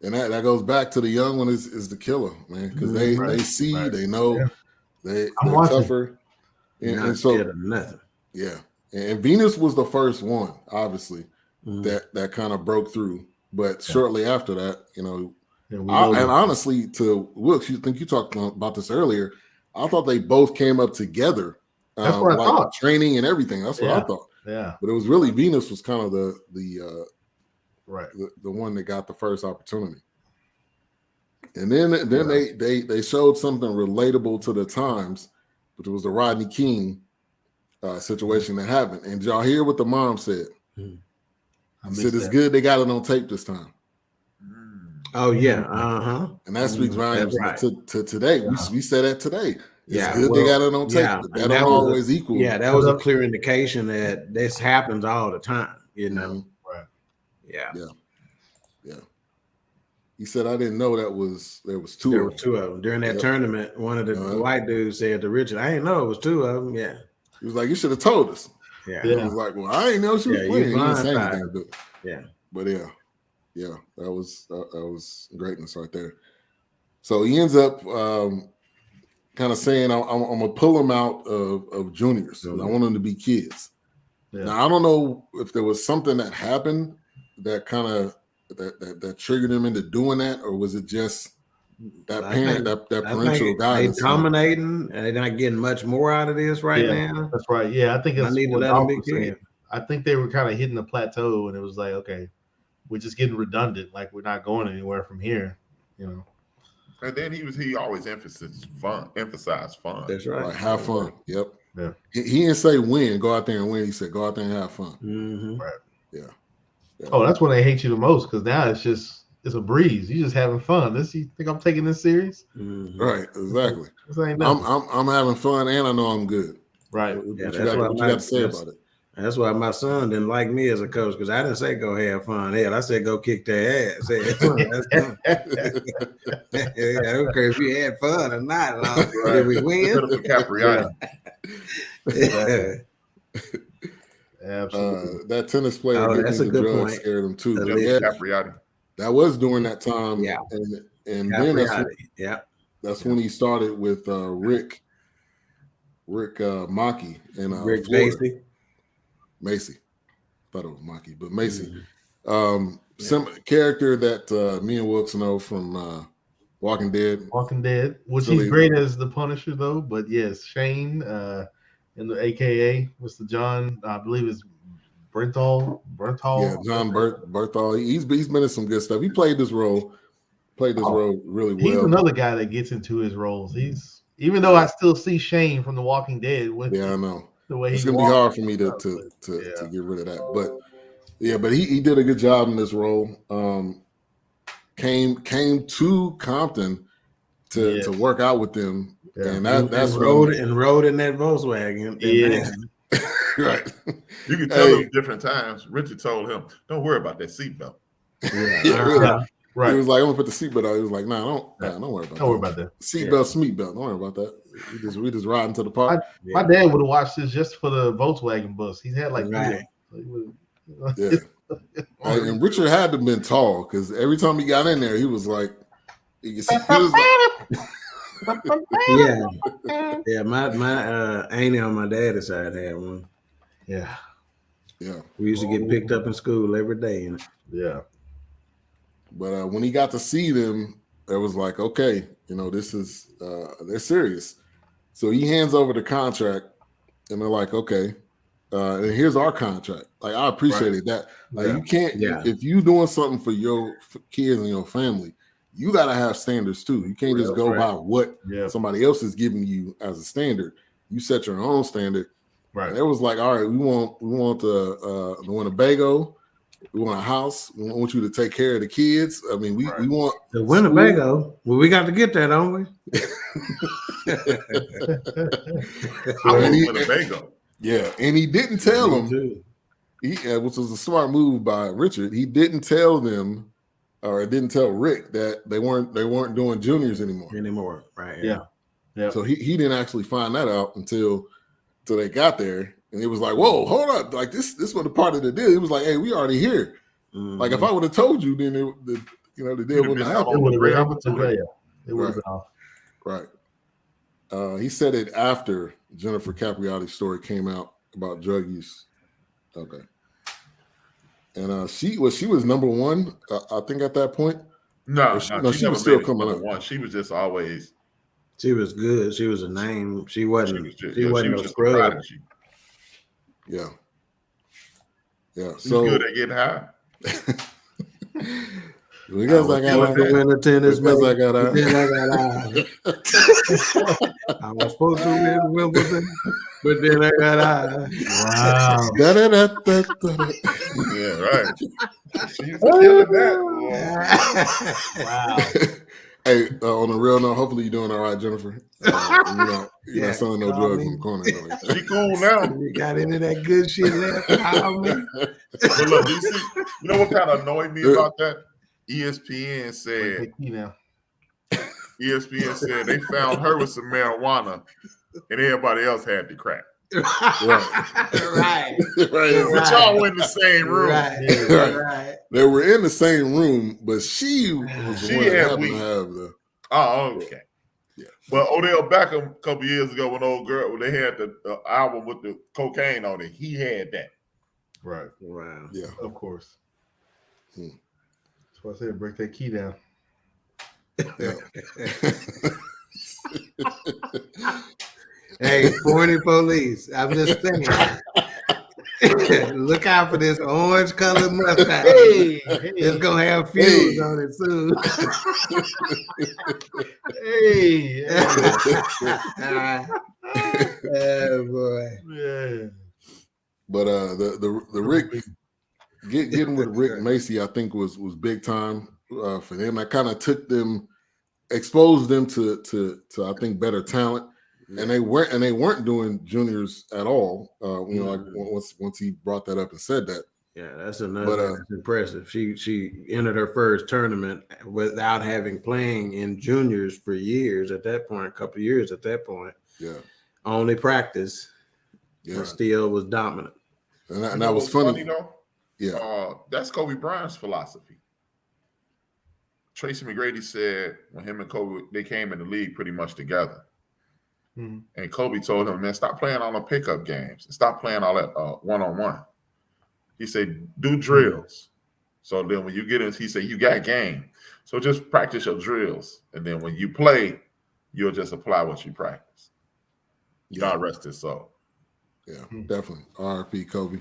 And that goes back to the young one is the killer, man. Because they see, they know, they're tougher. And so scared of nothing. Yeah. And Venus was the first one, obviously, that kind of broke through. But shortly after that, you know, and honestly, to Wilkes, you think you talked about this earlier. I thought they both came up together. That's what I thought. Training and everything. That's what I thought. Yeah. But it was really Venus was kind of the one that got the first opportunity. And then they showed something relatable to the times, which was the Rodney King situation that happened. And did y'all hear what the mom said? He said it's good they got it on tape this time. Oh yeah, and that speaks volumes to today. We said that today. It's good they got it on tape. But that don't always equal. Yeah, that was a clear indication that this happens all the time. You know, right? Yeah. He said, "I didn't know there was two. There were two of them during that tournament. One of the white dudes said to Richard, "I didn't know it was two of them." Yeah, he was like, "You should have told us." Yeah, he was like, "Well, I didn't know she was playing." He didn't say anything, but that was greatness right there. So he ends up kind of saying, "I'm gonna pull him out of juniors. I want them to be kids." Yeah. Now I don't know if there was something that happened that kind of that triggered him into doing that, or was it just that parental guidance? They dominating, and they're not getting much more out of this now. That's right. Yeah, I think it's. I need to let them be kids. I think they were kind of hitting the plateau, and it was like, okay, we're just getting redundant. Like we're not going anywhere from here, you know. And then he always emphasized fun. That's right. Like, have fun. Yep. Yeah. He didn't say win. Go out there and win. He said go out there and have fun. Mm-hmm. Right. Yeah. Oh, that's when they hate you the most, because now it's a breeze. You just having fun. You think I'm taking this serious? Mm-hmm. Right. Exactly. This ain't nothing. I'm having fun, and I know I'm good. Right. What you got to say about it? That's why my son didn't like me as a coach, because I didn't say go have fun. Hell, I said go kick their ass. I don't care if you had fun or not. Did we win? Absolutely. That tennis player that's a good point. Scared him too. Capriati. That was during that time. Yeah. And then that's when he started with Rick Mackey in Rick Florida. Macy. Thought it was Mackey, but Macy. Some character that me and Wilkes know from Walking Dead. Walking Dead, which he's great as the Punisher though. But yes, Shane in the AKA Mr. John, I believe it's Bernthal. Yeah, John Bernthal. He's been in some good stuff. He played this role really well. He's another guy that gets into his roles. Even though I still see Shane from The Walking Dead. I know. The way it's gonna be hard for me to get rid of that. But he did a good job in this role. Came to Compton to work out with them. Yeah. And that's rode in that Volkswagen. Yeah. Right. You can tell him different times. Richard told him, "Don't worry about that seatbelt." Yeah. Right. He was like, "I'm gonna put the seatbelt on." He was like, "Nah, don't worry about that. Don't worry about that. Seatbelt, Smeatbelt. Don't worry about that. We just riding to the park." My dad would have watched this just for the Volkswagen bus. He's had like and Richard had to have been tall, because every time he got in there, he was like, you see, my auntie on my daddy's side had one. Yeah. We used to get picked up in school every day. Yeah. But when he got to see them, it was like, okay, this is they're serious. So he hands over the contract, and they're like, okay, and here's our contract. Like, I appreciated that. Like, you can't if you doing something for your kids and your family, you got to have standards too. You can't just go by what somebody else is giving you as a standard. You set your own standard. Right. And it was like, all right, we want the Winnebago. We want a house. We want you to take care of the kids. I mean, we want the Winnebago. Well, we got to get that, don't we? I want Winnebago. Yeah, and he didn't tell them. Which was a smart move by Richard. He didn't tell them, or didn't tell Rick, that they weren't doing juniors anymore. Right? Yeah. So he didn't actually find that out until they got there, And it was like, whoa, hold up. Like this was the part of the deal. It was like, hey, we already here. Like if I would have told you, then the deal wouldn't have happened. It would have been off. It would have been off. Right. He said it after Jennifer Capriati's story came out about drug use. Okay. And she was number one, I think, at that point. No, she was still coming up. One. She was just always. She was good. She was a name. She wasn't. She wasn't a scrub. Yeah. So good at getting high. Because I got win a tennis match. I got out. I was supposed to win Wimbledon, but then I got out. Wow. Yeah, right. She's killing that. Wow. Hey, on the real note, hopefully you're doing all right, Jennifer. You're not selling no drugs in the corner. She cool now. You got any of that good shit left? But look, you know what kind of annoyed me about that? ESPN said they found her with some marijuana and everybody else had the crack. Right. But y'all were in the same room. Right. They were in the same room, but she was the one that happened to have the. Oh, okay. Yeah. Well, Odell Beckham a couple years ago when they had the album with the cocaine on it, he had that. Right. Wow. Yeah. Of course. That's why I said break that key down. Yeah. Hey, corny police. I'm just saying. Look out for this orange colored mustache. It's gonna have fuse on it soon. Oh boy. Yeah. But the Rick getting with Rick Macy, I think was big time for them. I kind of exposed them to I think better talent. And they weren't doing juniors at all. Like once he brought that up and said that. Yeah, that's another. That's impressive. She entered her first tournament without having playing in juniors for years. At that point, a couple of years. At that point, yeah, only practice. Yeah, and still was dominant. And that was funny though. Yeah, that's Kobe Bryant's philosophy. Tracy McGrady said when him and Kobe they came in the league pretty much together. And Kobe told him, man, stop playing all the pickup games and stop playing all that one-on-one. He said, do drills. So then when you get in, he said, you got game. So just practice your drills. And then when you play, you'll just apply what you practice. God rest his soul. Yeah, definitely. R.I.P. Kobe.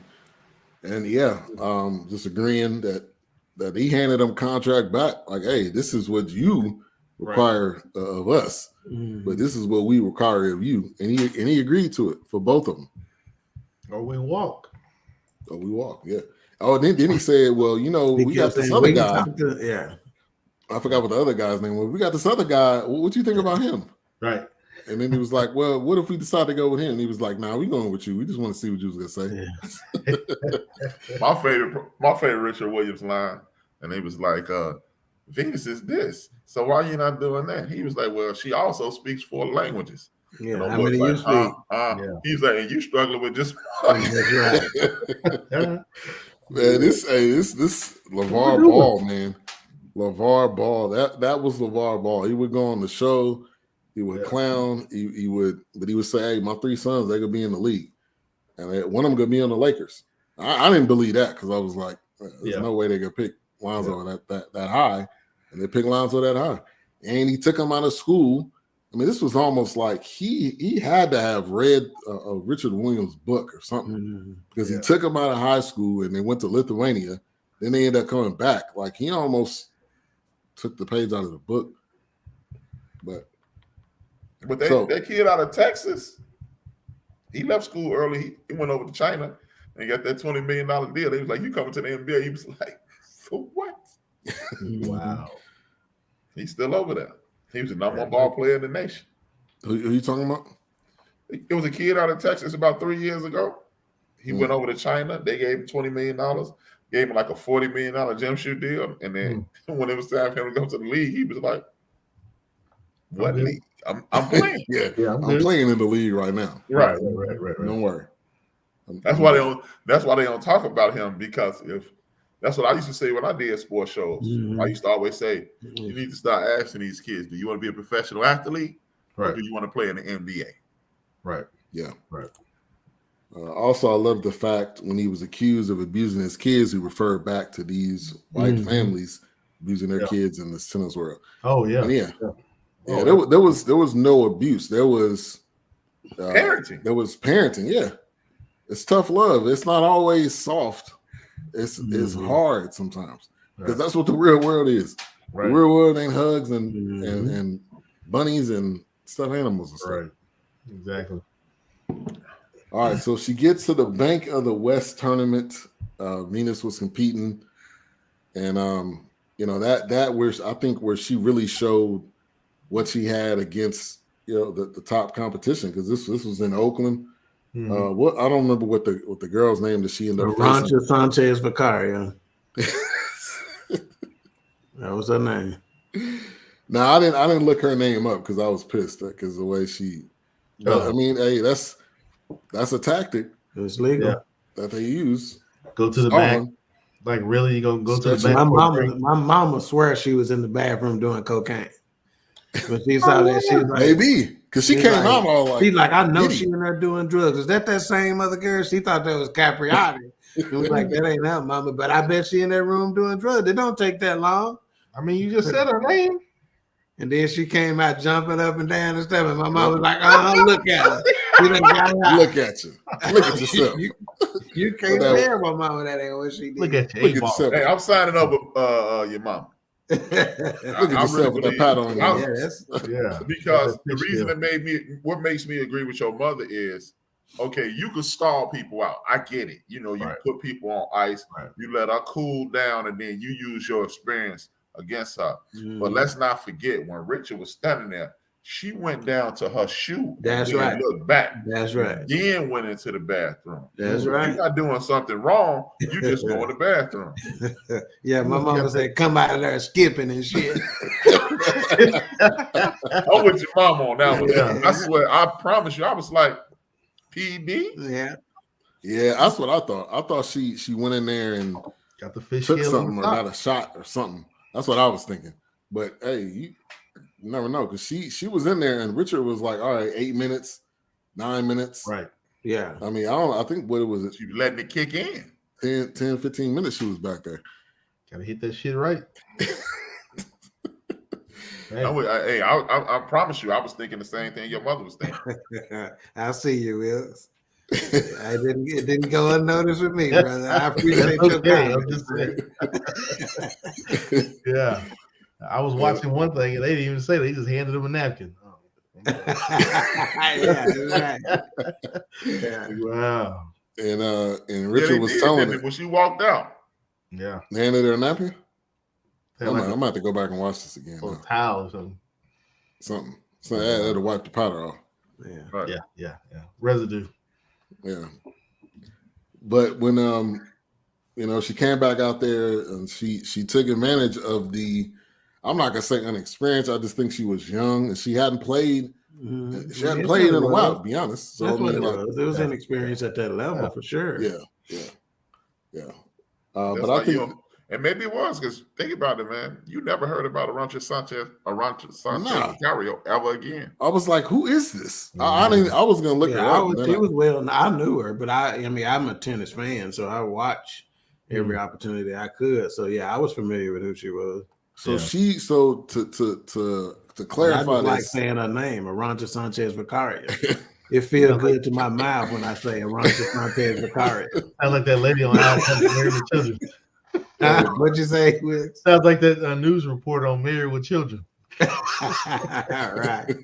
And just agreeing that he handed him contract back. Like, hey, this is what you require of us. But this is what we require of you, and he agreed to it for both of them. Or we walk. Yeah. Oh, and then he said, "Well, we got this other guy." I forgot what the other guy's name was. We got this other guy. What you think about him? Right. And then he was like, "Well, what if we decide to go with him?" And he was like, "Nah, we going with you. We just want to see what you was gonna say." Yeah. my favorite Richard Williams line, and he was like, Venus is this. So why are you not doing that? He was like, well, she also speaks 4 languages. Yeah, how many you speak? He's like, and you struggling with just That's right. Man, this LeVar Ball, man. LeVar Ball. That was LeVar Ball. He would go on the show, he would clown, he would say, hey, my 3 sons, they're gonna be in the league. And one of them gonna be on the Lakers. I didn't believe that because I was like, there's no way they could pick Lonzo that high. And they picked Lonzo that high. And he took him out of school. I mean, this was almost like he had to have read a Richard Williams book or something because he took him out of high school and they went to Lithuania. Then they ended up coming back. Like, he almost took the page out of the book. But that kid out of Texas, he left school early. He went over to China and got that $20 million deal. They was like, you coming to the NBA? He was like, for what? Wow. He's still over there. He was the number 1 ball player in the nation. Who are you talking about? It was a kid out of Texas about 3 years ago. He went over to China. They gave him $20 million, gave him like a $40 million gym shoe deal. And then when it was time for him to go to the league, he was like, what league? I'm playing. I'm playing in the league right now. Right. Don't worry. That's why they don't talk about him, because that's what I used to say when I did sports shows. I used to always say, you need to start asking these kids, do you want to be a professional athlete, or do you want to play in the NBA? Right. Yeah. Right. Also, I love the fact when he was accused of abusing his kids, he referred back to these white families abusing their kids in the tennis world. Oh yeah. And there was no abuse. There was parenting. There was parenting. Yeah, it's tough love. It's not always soft. It's hard sometimes, because that's what the real world is. Right. The real world ain't hugs and bunnies and stuffed animals and stuff. Right. Exactly. All right, so she gets to the Bank of the West tournament. Venus was competing, and that where she really showed what she had against the top competition, because this was in Oakland. I don't remember what the girl's name that she ended up facing. Arantxa Sanchez Vicaria. That was her name. No, I didn't look her name up because I was pissed because the way she. I mean, hey, that's a tactic. It's legal that they use. Go to the back. Like, really, you gonna go to the back? My mama swears she was in the bathroom doing cocaine. When she saw that, she was like, maybe because she came out all like, she's like, I know she in there doing drugs. Is that same other girl? She thought that was Capriati. It was like, that ain't her, mama. But I bet she in that room doing drugs. It don't take that long. I mean, you just said her name. And then she came out jumping up and down and stuff. And my mom was like, look at her. Look at you. Look at yourself. You can't tell my mama that ain't what she did. Look at you. Look at yourself. Hey, I'm signing up with your mom. Look at yourself with that pat on you. Because the reason what makes me agree with your mother is, okay, you can stall people out. I get it. You put people on ice, you let her cool down, and then you use your experience against her. But let's not forget, when Richard was standing there, she went down to her shoe. That's right. Looked back. That's right. Then went into the bathroom. That's right. You're not doing something wrong. You just go in the bathroom. Yeah, my mama said, come out of there skipping and shit. I'm with your mom on that one. Yeah. I swear, I promise you, I was like, PD? Yeah, that's what I thought. I thought she went in there and got the fish took something or got a shot or something. That's what I was thinking. But hey, you never know, because she was in there and Richard was like, all right, 8 minutes, 9 minutes. Right. Yeah. I mean, I think what it was. She was letting it kick in. 10, 15 minutes she was back there. Gotta hit that shit right. I promise you, I was thinking the same thing your mother was thinking. I see you, Wills. It didn't go unnoticed with me, brother. I appreciate your time. Yeah. I was watching one thing and they didn't even say that. They just handed him a napkin. Wow. And Richard was telling it when she walked out. Yeah. They handed her a napkin? I'm gonna have to go back and watch this again. Or a towel or something. Something. So I had to wipe the powder off. Yeah. Right. Yeah. Residue. Yeah. But when she came back out there and she took advantage of the, I'm not gonna say unexperienced, I just think she was young and she hadn't played. She hadn't played in a while, to be honest. So it was inexperience at that level for sure. Yeah. But I think, and maybe it was because think about it, man. You never heard about Arantxa Sanchez Vicario ever again. I was like, who is this? I was gonna look her up. She was well. I knew her, but I'm a tennis fan, so I watch every opportunity I could. So yeah, I was familiar with who she was. So to clarify, I just like saying her name, Arantxa Sanchez Vicario. It feels good to my mouth when I say Arantxa Sanchez Vicario. Sounds like that lady on Married with Children. What'd you say, Will? Sounds like that news reporter on Married with Children. Right.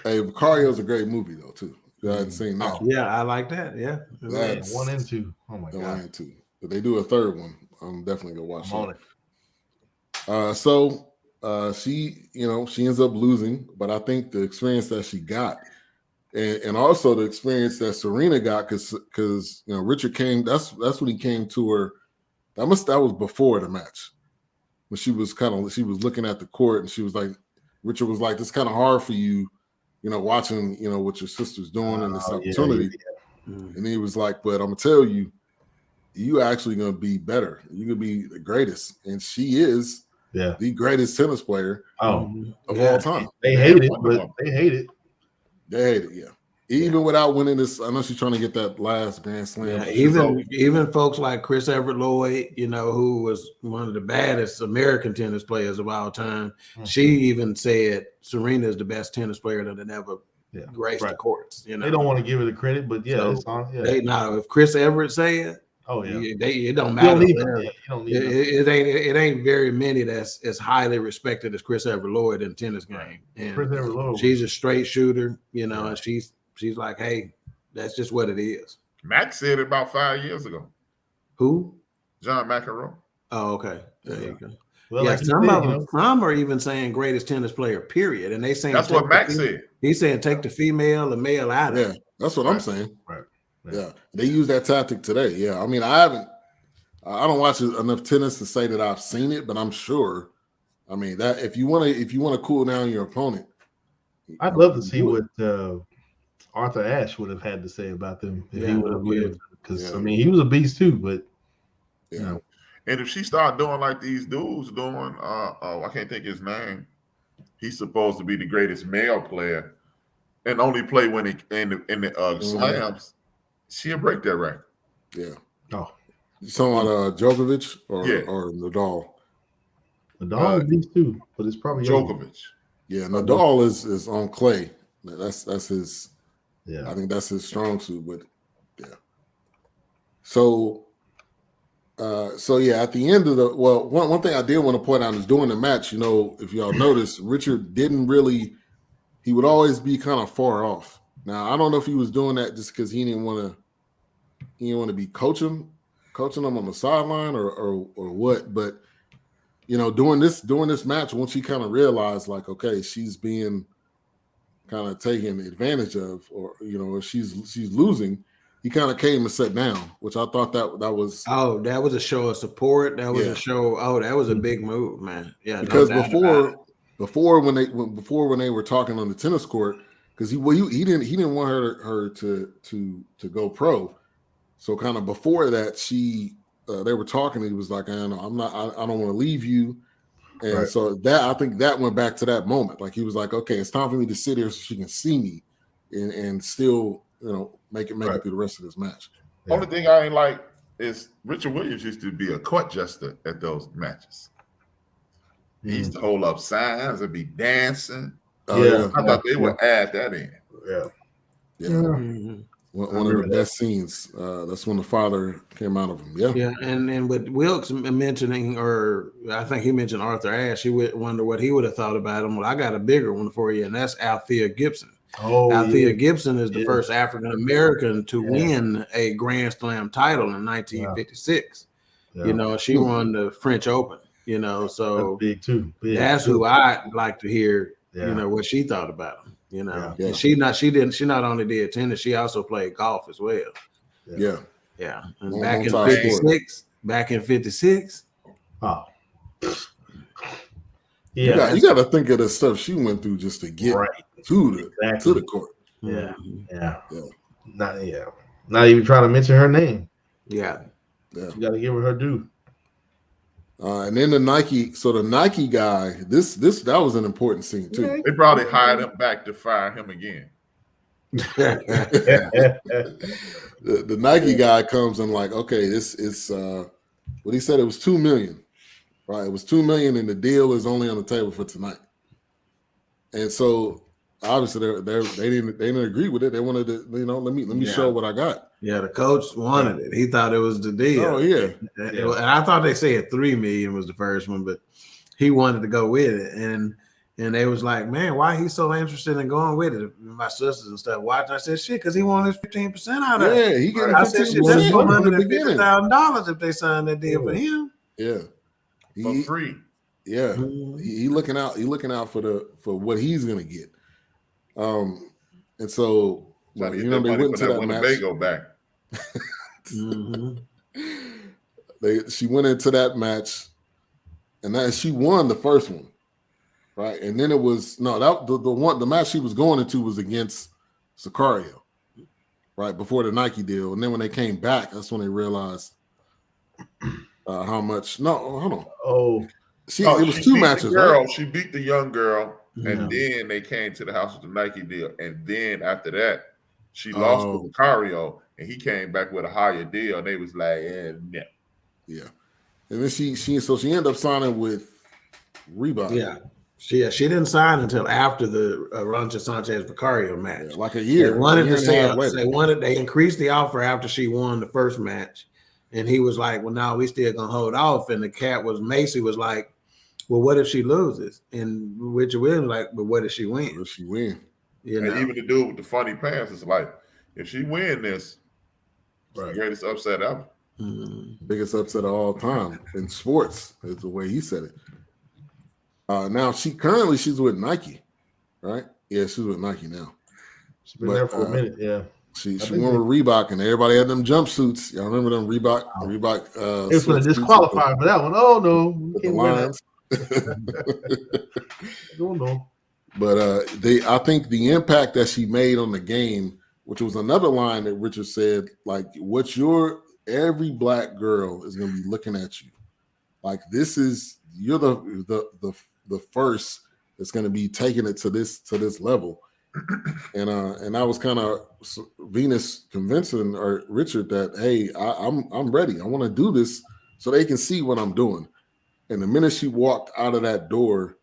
Hey, Vicario's a great movie though too. You haven't seen that? Yeah, I like that. Yeah, that's 1 and 2. Oh my god, 1 and 2. But they do a third one. I'm definitely gonna watch it. So she ends up losing, but I think the experience that she got, and also the experience that Serena got, because Richard came. That's when he came to her. That was before the match, when she was looking at the court and she was like, Richard was like, "It's kind of hard for you, watching what your sister's doing in this opportunity." And he was like, but I'm gonna tell you, you actually gonna be better. You're gonna be the greatest. And she is the greatest tennis player of all time. They hate it, but they hate it. They hate it, yeah. Even without winning this, I know she's trying to get that last Grand Slam. Yeah, even folks like Chris Everett Lloyd, who was one of the baddest American tennis players of all time. She even said Serena is the best tennis player that had ever graced the courts. They don't want to give her the credit, but it's on. Yeah. If Chris Everett said, it don't matter. It ain't very many that's as highly respected as Chris Everett Lloyd in the tennis game. And Chris Everett Lloyd, she's a straight shooter, and she's like, hey, that's just what it is. Max said it about 5 years ago. Who? John McEnroe. Oh, okay. There you go. Well, some are even saying greatest tennis player, period. And they saying that's what Max said. He's saying take the female and male out of it. That's what I'm saying. Right. Yeah, they use that tactic today. Yeah, I mean, I don't watch enough tennis to say that I've seen it, but I'm sure. I mean, that if you want to cool down your opponent, I'd love to see what Arthur Ashe would have had to say about them if he would have lived. Because I mean, he was a beast too. But and if she started doing like these dudes doing, I can't think his name. He's supposed to be the greatest male player, and only play when he in the slams. She'll break that record. Yeah. Oh, you talking about Djokovic or Nadal? Nadal is beast too, but it's probably Djokovic. Yeah, Nadal is on clay. That's his. Yeah, I think that's his strong suit. But So at the end of one thing I did want to point out is during the match, if y'all notice, Richard didn't really. He would always be kind of far off. Now I don't know if he was doing that just because he didn't want to be coaching them on the sideline or what. But during this match, once he kind of realized like, okay, she's being kind of taken advantage of, or she's losing, he kind of came and sat down, which I thought that was that was a show of support. That was a show. That was a big move, man. Yeah, because before when they were talking on the tennis court, because he didn't want her to go pro. So kind of before that, they were talking. He was like, I don't want to leave you. And so that, I think that went back to that moment. Like he was like, okay, it's time for me to sit here so she can see me and still, make it through the rest of this match. Only thing I ain't like is Richard Williams used to be a court jester at those matches. He used to hold up signs and be dancing. I thought they would add that in. Yeah. One of the best scenes. That's when the father came out of him. Yeah. And with Wilkes mentioning, or I think he mentioned Arthur Ashe, he would wonder what he would have thought about him. Well, I got a bigger one for you, and that's Althea Gibson. Althea Gibson is the first African American to win a Grand Slam title in 1956. She won the French Open. So that's big too. That's who I'd like to hear. What she thought about him. And she not only did tennis, she also played golf as well. Yeah. And back in 56. Oh. Yeah. You got to think of the stuff she went through just to get to the court. Yeah. Not even trying to mention her name. Yeah. You got to give her due. And then the Nike guy, that was an important scene too. They probably hired him back to fire him again. The Nike guy comes and like, okay, this is what he said. It was $2 million, right? It was $2 million, and the deal is only on the table for tonight. And so obviously they didn't agree with it. They wanted to, let me show what I got. Yeah, the coach wanted it. He thought it was the deal. Oh yeah. And I thought they said $3 million was the first one, but he wanted to go with it. And they was like, man, why he's so interested in going with it? My sisters and stuff watching. I said, shit, because he wanted 15% out of it. Yeah, he got 15%. That's $150,000 if they signed that deal for him. Yeah, for free. Yeah, he looking out. He looking out for what he's gonna get. And so they went to that match. Go back. She went into that match, and she won the first one, right? And then it was the match she was going into was against Sicario, right before the Nike deal, and then when they came back, that's when they realized how much. No, hold on. Oh, it was two matches. Right? She beat the young girl, and then they came to the house with the Nike deal, and then after that, she lost to Lucario, and he came back with a higher deal, and they was like, no. Yeah, and then she ended up signing with Reebok. Yeah. She didn't sign until after the Roncha Sanchez Vicario match. Yeah, like a year. They wanted to sell. They increased the offer after she won the first match, and he was like, "Well, no, we still gonna hold off." And Macy was like, "Well, what if she loses?" And Richard Williams was like, "But what if she wins?" What if she win? And even the dude with the funny pants is like, if she win this, it's the greatest upset ever. Mm-hmm. Biggest upset of all time in sports is the way he said it. Now she's with Nike, right? Yeah, she's with Nike now. She's been there for a minute. Yeah, she went with Reebok, and everybody had them jumpsuits. Y'all remember them Reebok? It was going to disqualify for that one. Oh no, we can't win that. No. But I think the impact that she made on the game, which was another line that Richard said, like, every black girl is going to be looking at you, like you're the first that's going to be taking it to this level, and I was kind of Venus convincing Richard that, hey, I'm ready. I want to do this so they can see what I'm doing. And the minute she walked out of that door,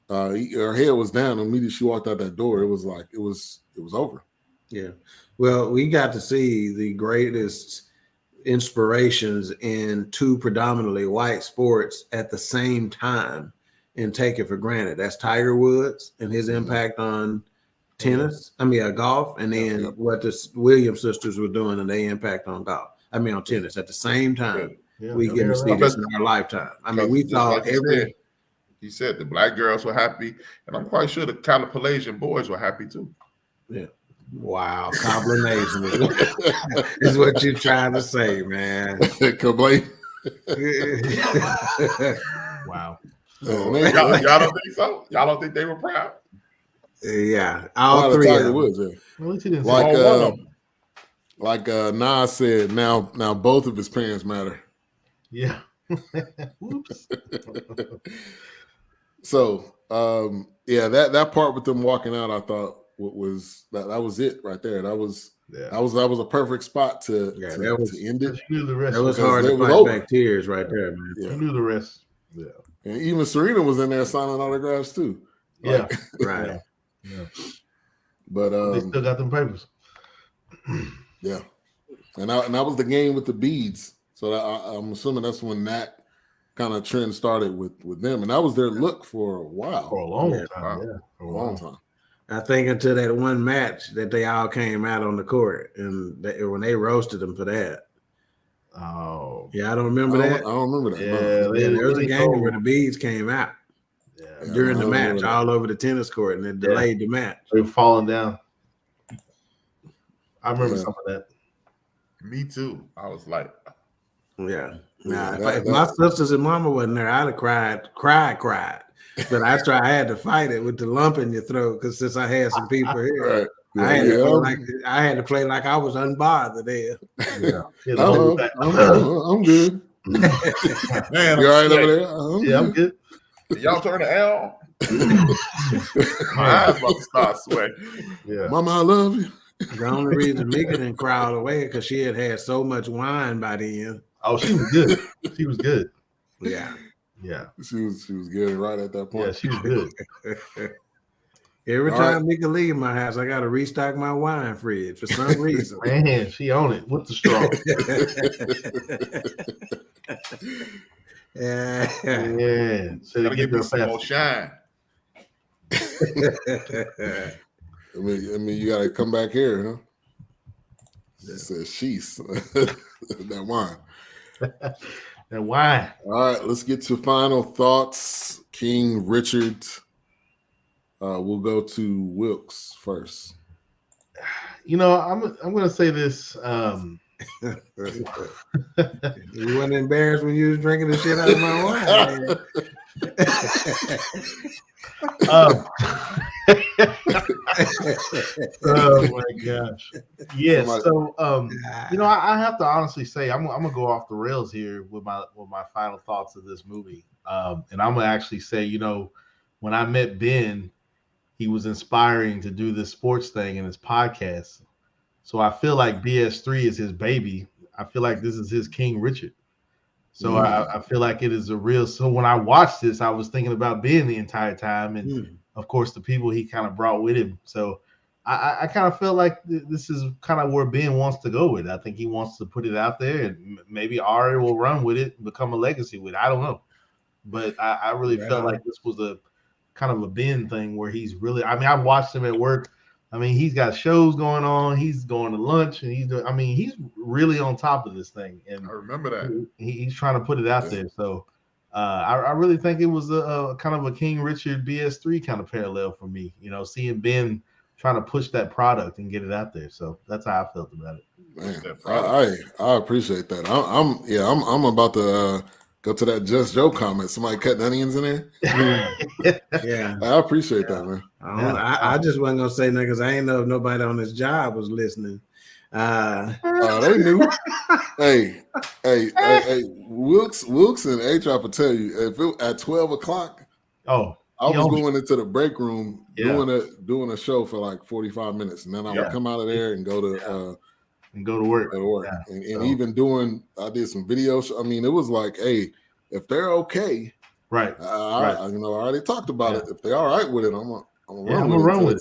her head was down. Immediately she walked out that door, it was like it was over. Yeah. Well, we got to see the greatest inspirations in two predominantly white sports at the same time and take it for granted. That's Tiger Woods and his impact on golf, and then what the Williams sisters were doing and their impact on on tennis at the same time. We get to see this in our lifetime. We saw every. He said the black girls were happy, and I'm quite sure the Calipalasian boys were happy too. Yeah. Wow, combination is what you're trying to say, man. Wow. Y'all don't think so? Y'all don't think they were proud? Yeah, all three of them. Woods, like Nas said, now both of his parents matter. Yeah. Whoops. So that part with them walking out, I thought was it right there. That was a perfect spot to end it. You knew the rest. That was hard to fight back tears right there, man. Yeah. You knew the rest. Yeah. And even Serena was in there signing autographs too. Yeah. Right. Yeah. But they still got them papers. Yeah. And that was the game with the beads. So I'm assuming that's when that kind of trend started with them, and that was their look for a while, for a long time. Yeah, for a long time. I think until that one match that they all came out on the court, and when they roasted them for that. Oh, yeah, I don't remember that. I don't remember that. Yeah, there was a game where the beads came out during the match, all over the tennis court, and it delayed the match. They were falling down. I remember some of that. Me too. I was like. Yeah. Nah, if my sisters and mama wasn't there, I'd have cried. But I had to fight it with the lump in your throat because since I had some people here, I had to play like I was unbothered there. Yeah. I'm good. Man, you all right over there? I'm good. Did y'all turn the L? My eyes about to start sweating. Yeah. Mama, I love you. The only reason Mika didn't crowd away because she had so much wine by the end. Oh, she was good. She was good. Yeah. Yeah. She was good right at that point. Yeah, she was good. Every time Mika leave my house, I gotta restock my wine fridge for some reason. Man, she on it with the straw. Yeah. So gotta give me some more shine. I mean, you gotta come back here, huh? It says she's that wine. That wine. All right, let's get to final thoughts. King Richard. We'll go to Wilkes first. You know, I'm gonna say this. You wasn't embarrassed when you was drinking the shit out of my wine. Oh my gosh. Yes. So I have to honestly say I'm gonna go off the rails here with my final thoughts of this movie. And I'm gonna actually say, when I met Ben, he was inspiring to do this sports thing in his podcast. So I feel like BS3 is his baby. I feel like this is his King Richard. So I feel like it is a real. So when I watched this, I was thinking about Ben the entire time, and of course the people he kind of brought with him. So I kind of feel like this is kind of where Ben wants to go with it. I think he wants to put it out there, and maybe Ari will run with it and become a legacy with it. I don't know, but I really felt like this was a kind of a Ben thing where he's really. I mean, I watched him at work. I mean, he's got shows going on. He's going to lunch, and he's really on top of this thing. And I remember that he's trying to put it out there. So I really think it was a kind of a King Richard BS3 kind of parallel for me. Seeing Ben trying to push that product and get it out there. So that's how I felt about it. Man, I appreciate that. I'm about to go to that Just Joe comment. Somebody cutting onions in there. Yeah, I appreciate that, man. I just wasn't gonna say nothing because I ain't know if nobody on this job was listening. They knew. hey, Wilkes and HR will tell you if it, at 12 o'clock. Oh, I was going into the break room doing a show for like 45 minutes, and then I would come out of there and go to work. Yeah. And even I did some videos. I mean, it was like, hey, if they're okay, right? I already talked about it. If they're all right with it, I'm gonna run with it.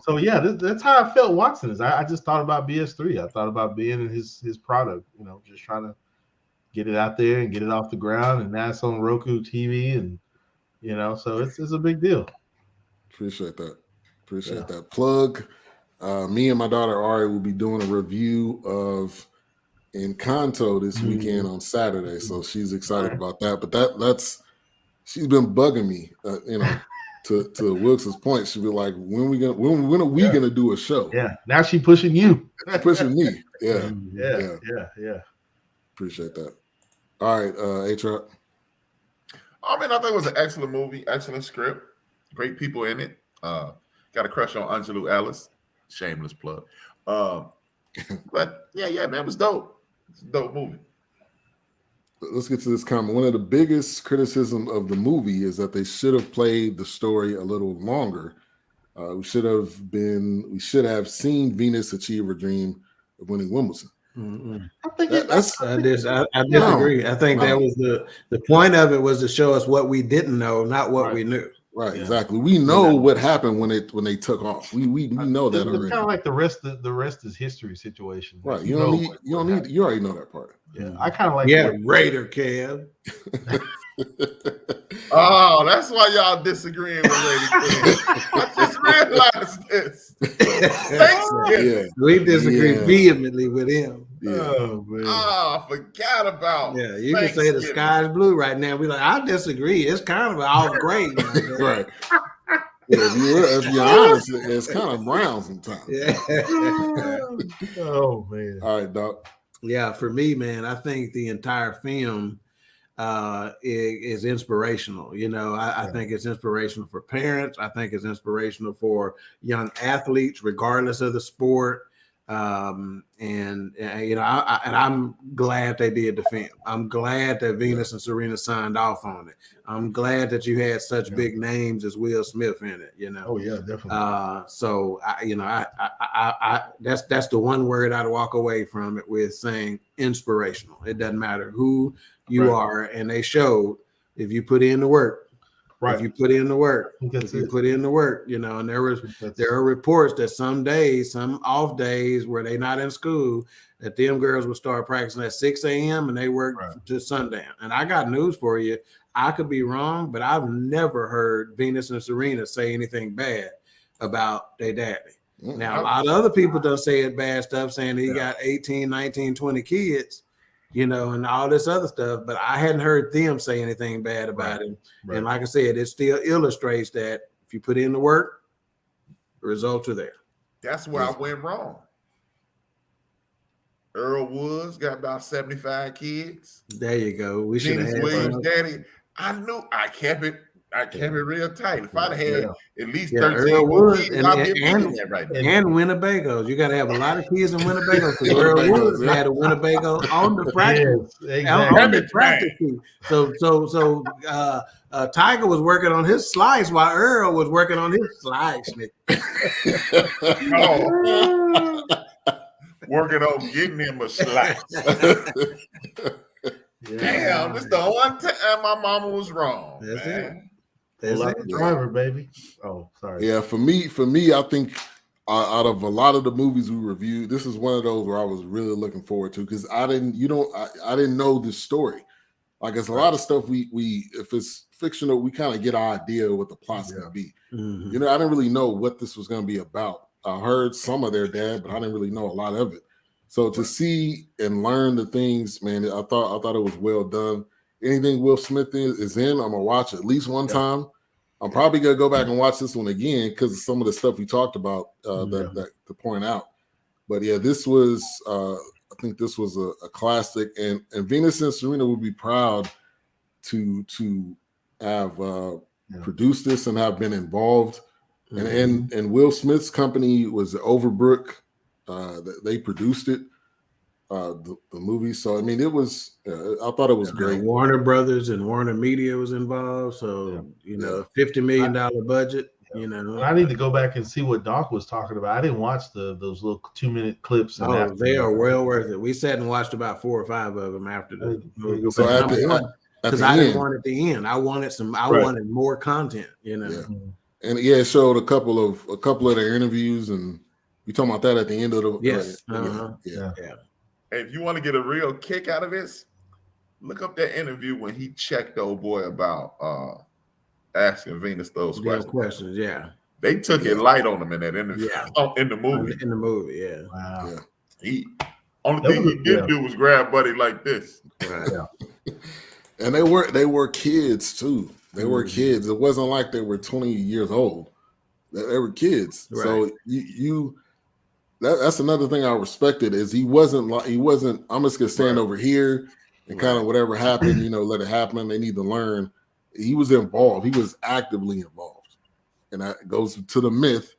So that's how I felt watching this. I just thought about BS3. I thought about being in his product. Just trying to get it out there and get it off the ground. And now it's on Roku TV, and so it's a big deal. Appreciate that plug. Me and my daughter Ari will be doing a review of Encanto this weekend on Saturday, so she's excited about that. But that's she's been bugging me, to Wilkes's point. She'll be like, when are we gonna do a show? Yeah, now she's pushing you, pushing me. Yeah. Appreciate that. All right, H-Rock. I mean, I think it was an excellent movie, excellent script, great people in it. Got a crush on Angelou Ellis. Shameless plug. But yeah, man, it was dope. It's a dope movie. Let's get to this comment. One of the biggest criticism of the movie is that they should have played the story a little longer. We should have seen Venus achieve her dream of winning Wimbledon. I disagree. I think that was the point of it was to show us what we didn't know, not what we knew. Right, exactly. We know what happened when they took off. We know that already. It's kind of like the rest is history situation. Right. You already know that part. Yeah, I kind of like Raider Kev. Oh, that's why y'all disagreeing with Lady Kev. I just realized this. We disagree vehemently with him. Oh man! Oh, I forgot about. Yeah, you can say the sky's blue right now. We like, I disagree. It's kind of off grade, right? If you're honest, it's kind of brown sometimes. Yeah. Oh man! All right, Doc. Yeah, for me, man, I think the entire film is inspirational. I think it's inspirational for parents. I think it's inspirational for young athletes, regardless of the sport. I'm glad they did the film. I'm glad that Venus and Serena signed off on it. I'm glad that you had such big names as Will Smith in it. Oh yeah, definitely. So that's the one word I'd walk away from it with, saying inspirational. It doesn't matter who you are, and they showed if you put in the work. Right. If you put in the work, and there are reports that some days, some off days where they're not in school, that them girls will start practicing at 6 a.m. and they work to sundown. And I got news for you. I could be wrong, but I've never heard Venus and Serena say anything bad about their daddy. Now, a lot of other people don't say it bad stuff, saying he got 18, 19, 20 kids. And all this other stuff, but I hadn't heard them say anything bad about him. Right. And like I said, it still illustrates that if you put in the work, the results are there. That's where I went wrong. Earl Woods got about 75 kids. There you go. We should have Williams' daddy. I knew I kept it real tight. If I'd had at least 13 Earl Woods kids, I'd be doing that right now. And Winnebagos. You got to have a lot of kids in Winnebagos because Earl Woods had a Winnebago on the practice. On the practice team. So Tiger was working on his slice while Earl was working on his slice. Working on getting him a slice. Damn, this the one time my mama was wrong. That's man. That's it. Driver, baby. Oh, sorry. Yeah, for me, I think out of a lot of the movies we reviewed, this is one of those where I was really looking forward to because I didn't know this story. Like it's a lot of stuff we if it's fictional, we kind of get our idea of what the plot's gonna be. Mm-hmm. You know, I didn't really know what this was gonna be about. I heard some of their dad, but I didn't really know a lot of it. So to see and learn the things, man, I thought it was well done. Anything Will Smith is in, I'm gonna watch at least one time. I'm probably gonna go back and watch this one again because of some of the stuff we talked about that to point out. But yeah, this was I think this was a classic, and Venus and Serena would be proud to have produced this and have been involved. Mm-hmm. And Will Smith's company was Overbrook. They produced it, the movie. So I mean, it was. I thought it was great. Warner Brothers and Warner Media was involved. So you know, $50 million budget. You know, I need to go back and see what Doc was talking about. I didn't watch those little 2-minute clips. They are well worth it. We sat and watched about 4 or 5 of them after the movie. So because I didn't want it to end. I wanted wanted more content. You know. Yeah. And it showed a couple of their interviews, and you talking about that at the end of the Yeah. If you want to get a real kick out of this, look up that interview when he checked the old boy about asking Venus those questions. Yeah. They took it light on him in that interview. In the movie. In the movie, yeah. Wow. Yeah. Only thing he did do was grab Buddy like this. Right. And they were kids too. They were kids. It wasn't like they were 20 years old. They were kids. Right. So that's another thing I respected is he wasn't I'm just gonna stand over here and kind of whatever happened, let it happen. They need to learn. He was involved. He was actively involved. And that goes to the myth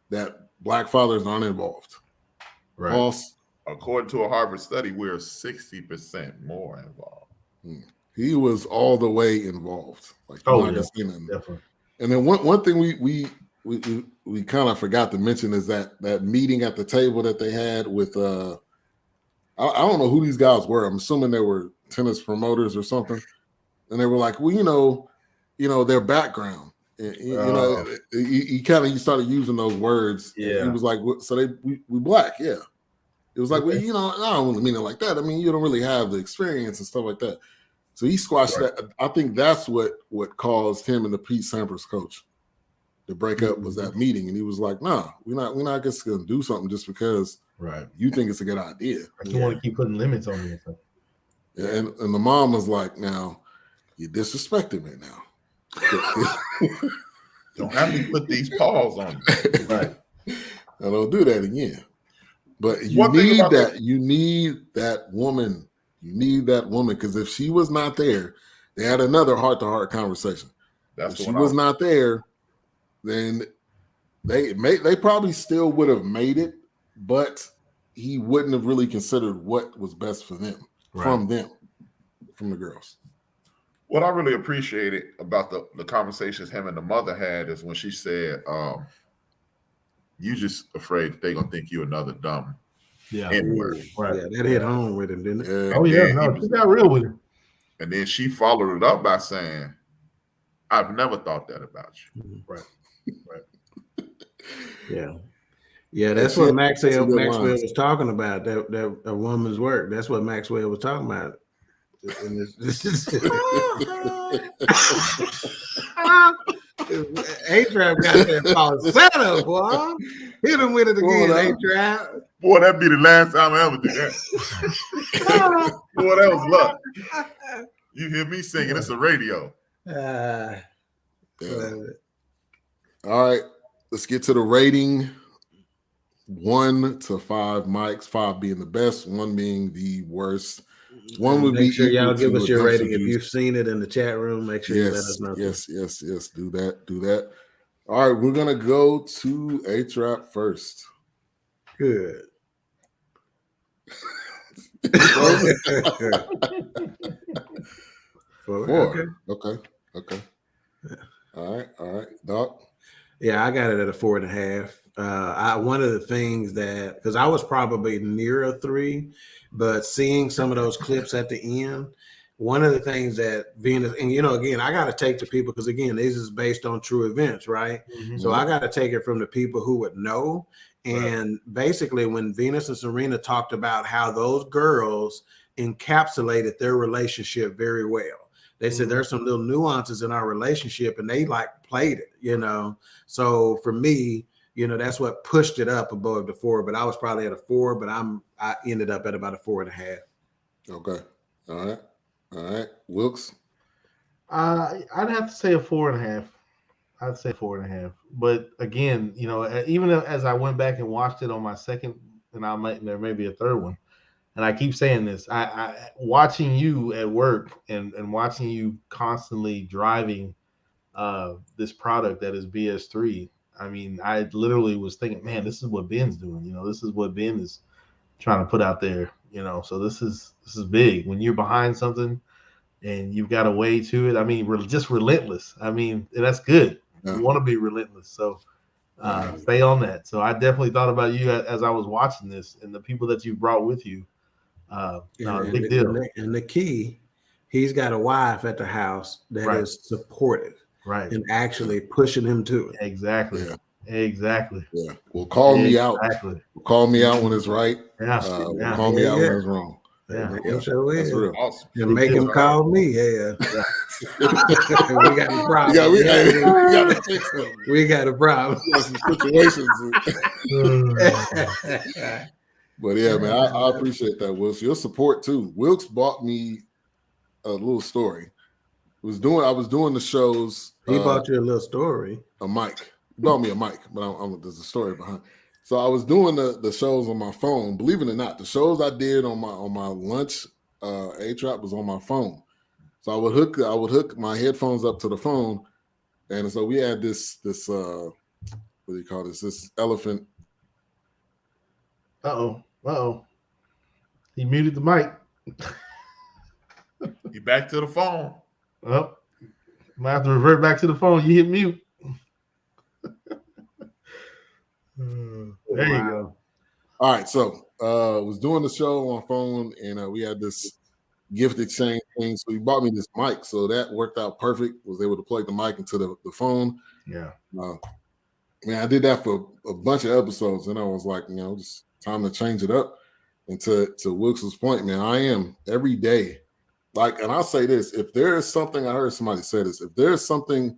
that Black fathers aren't involved. Right. False. According to a Harvard study, we're 60% more involved. He was all the way involved. Definitely. And then one thing we kind of forgot to mention is that meeting at the table that they had with I don't know who these guys were. I'm assuming they were tennis promoters or something. And they were like, well, their background. He started using those words. Yeah. He was like, so we Black, yeah. It was like, well, I don't want to mean it like that. I mean, you don't really have the experience and stuff like that. So he squashed that. I think that's what caused him and the Pete Sampras coach to break up was that meeting. And he was like, nah, we're not just gonna do something just because you think it's a good idea. You want to keep putting limits on me. Yeah, and the mom was like, now you disrespected me now. Don't have me put these paws on me. Right. I don't do that again. But you need that woman. You need that woman because if she was not there, they had another heart-to-heart conversation. If she was not there, then they probably still would have made it, but he wouldn't have really considered what was best for them, from the girls. What I really appreciated about the conversations him and the mother had is when she said, you just afraid that they're going to think you another dumb N-word. Right. Yeah, that hit home with him, didn't it? Oh, yeah. No, she got real with him. And then she followed it up by saying, I've never thought that about you. Right. Yeah. Yeah, that's what Maxwell was talking about, that a woman's work. That's what Maxwell was talking about. A-Trap got that falsetto, boy. Hit him with it again, A-Trap. Boy, that'd be the last time I ever do that. Boy, that was luck. You hear me singing, it's a radio. All right, let's get to the rating. 1 to 5 mics, 5 being the best, 1 being the worst. One would make be sure y'all give us your rating. If juice. you've seen it in the chat room, make sure you let us know. Yes. Do that. All right, we're gonna go to A-Trap first. Good. Four. Okay. All right, Doc. Yeah, I got it at a 4.5. One of the things that, because I was probably near a 3, but seeing some of those clips at the end, one of the things that Venus, and again, I got to take the people, because again, this is based on true events, right? Mm-hmm. So I got to take it from the people who would know. And basically, when Venus and Serena talked about how those girls encapsulated their relationship very well. They said there's some little nuances in our relationship, and they played it, So for me, that's what pushed it up above the 4. But I was probably at a 4, but I ended up at about a 4.5. Okay. All right. Wilkes? I'd have to say a 4.5. I'd say 4.5. But again, even as I went back and watched it on my second, and there may be a third one. And I keep saying this, I watching you at work and watching you constantly driving this product that is BS3. I mean, I literally was thinking, man, this is what Ben's doing. This is what Ben is trying to put out there. So this is big. When you're behind something and you've got a way to it. I mean, we're just relentless. I mean, that's good. You want to be relentless. So stay on that. So I definitely thought about you as I was watching this and the people that you brought with you. Big deal. And the key, he's got a wife at the house that is supportive, and actually pushing him to it. Exactly. Yeah. Well, call me out. Call me out when it's right. Call me out when it's wrong. That's real. Awesome. And make him call me. Yeah. We got a problem. We got to fix it. We got a problem. Some situations. But yeah, man, I appreciate that, Wilkes. Your support too. Wilkes bought me a little story. I was doing the shows. He bought you a little story. A mic. He bought me a mic, but there's a story behind. So I was doing the shows on my phone. Believe it or not, the shows I did on my lunch A-Trap was on my phone. So I would hook my headphones up to the phone, and so we had this what do you call this? This elephant. Uh-oh. He muted the mic. You back to the phone. Well, I'm gonna have to revert back to the phone. You hit mute. There you go. All right, so was doing the show on phone, and we had this gift exchange thing. So he bought me this mic, so that worked out perfect. Was able to plug the mic into the phone. Yeah. Man, I did that for a bunch of episodes, and I was like, just time to change it up. And to Wilkes' point, man, I am every day. And I'll say this, if there is something, I heard somebody say this, if there's something,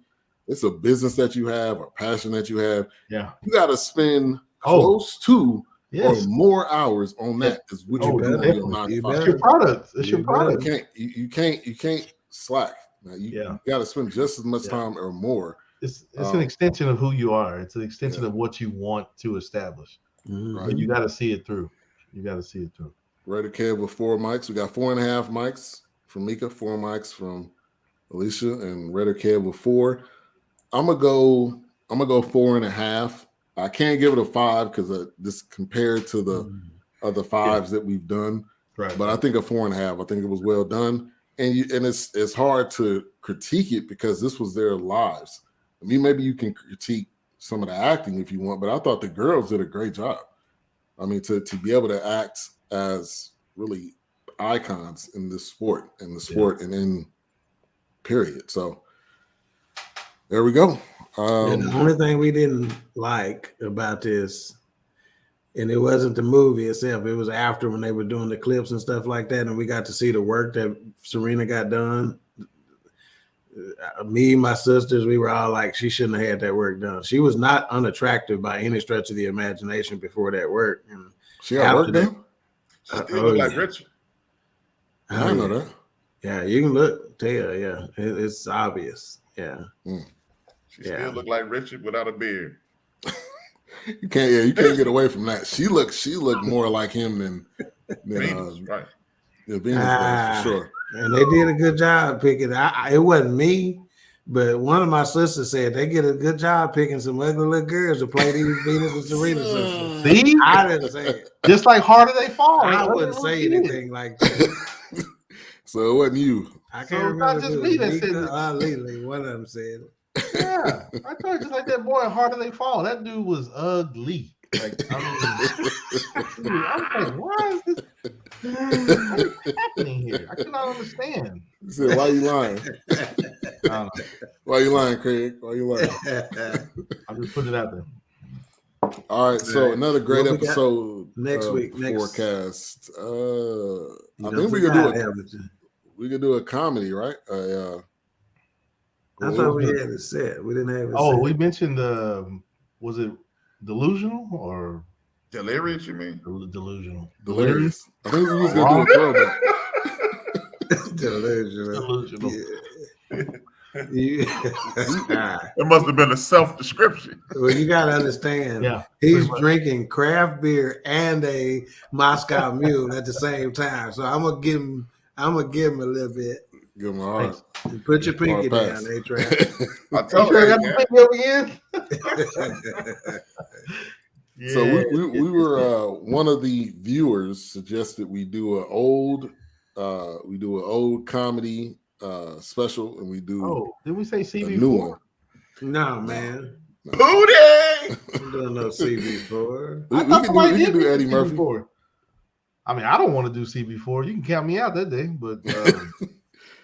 it's a business that you have or passion that you have, you got to spend close to or more hours on that is what you do on your 9 to 5. It's your product. It's your product. You can't slack. Now, you got to spend just as much time or more. It's an extension of who you are. It's an extension of what you want to establish. Right. But you got to see it through. Ready, Kev, with 4 mics. We got 4.5 mics from Mika, 4 mics from Alicia, and Redder Kev with 4. I'm gonna go 4.5. I can't give it a 5 because this compared to the other 5s that we've done. Right. But I think a 4.5. I think it was well done, and it's hard to critique it because this was their lives. I mean, maybe you can critique some of the acting if you want, but I thought the girls did a great job. I mean, to be able to act as really icons in this sport, and in period. So there we go. And the only thing we didn't like about this, and it wasn't the movie itself, it was after when they were doing the clips and stuff like that, and we got to see the work that Serena got done. Me, my sisters, we were all like, she shouldn't have had that work done. She was not unattractive by any stretch of the imagination before that work. And she had work done? She still look like Richard. I don't know that. Yeah, you can tell, yeah. It's obvious. Yeah. She still look like Richard without a beard. You can't get away from that. She looked more like him than Venus, right. Yeah, Venus does for sure. And they did a good job picking. It wasn't me, but one of my sisters said they get a good job picking some ugly little girls to play these Venus and Serena sisters. See, I didn't say it. Just like Harder They Fall. I wouldn't say anything like that. So it wasn't you. I can't remember. Not just me that said it. Lily, one of them said it. Yeah, I told you, just like that boy in Harder They Fall. That dude was ugly. Like, I was like, why is this? What is happening here? I cannot understand. He said, "Why you lying? Why you lying, Craig? Why you lying?" I'll just put it out there. All right, so another great episode next week. Fourcast. I think we could do a comedy, right? I thought we had it set. We didn't have it. Oh, we mentioned was it Delusional or Delirious? You mean Delusional? Delirious. I think we was gonna do a throwback. Delusional. It must have been a self-description. Well, you gotta understand. Yeah, he's drinking craft beer and a Moscow Mule at the same time. So I'm gonna give him a little bit. Give him a heart. Put your pinky down, A-Trap. I told you. I got the pinky over again. Yeah. So we were one of the viewers suggested we do an old comedy special, and we do. Oh, did we say CB4? New one. No, man. Booty. We don't know CB4. We can do Eddie Murphy. CB4. I mean, I don't want to do CB4. You can count me out that day, but.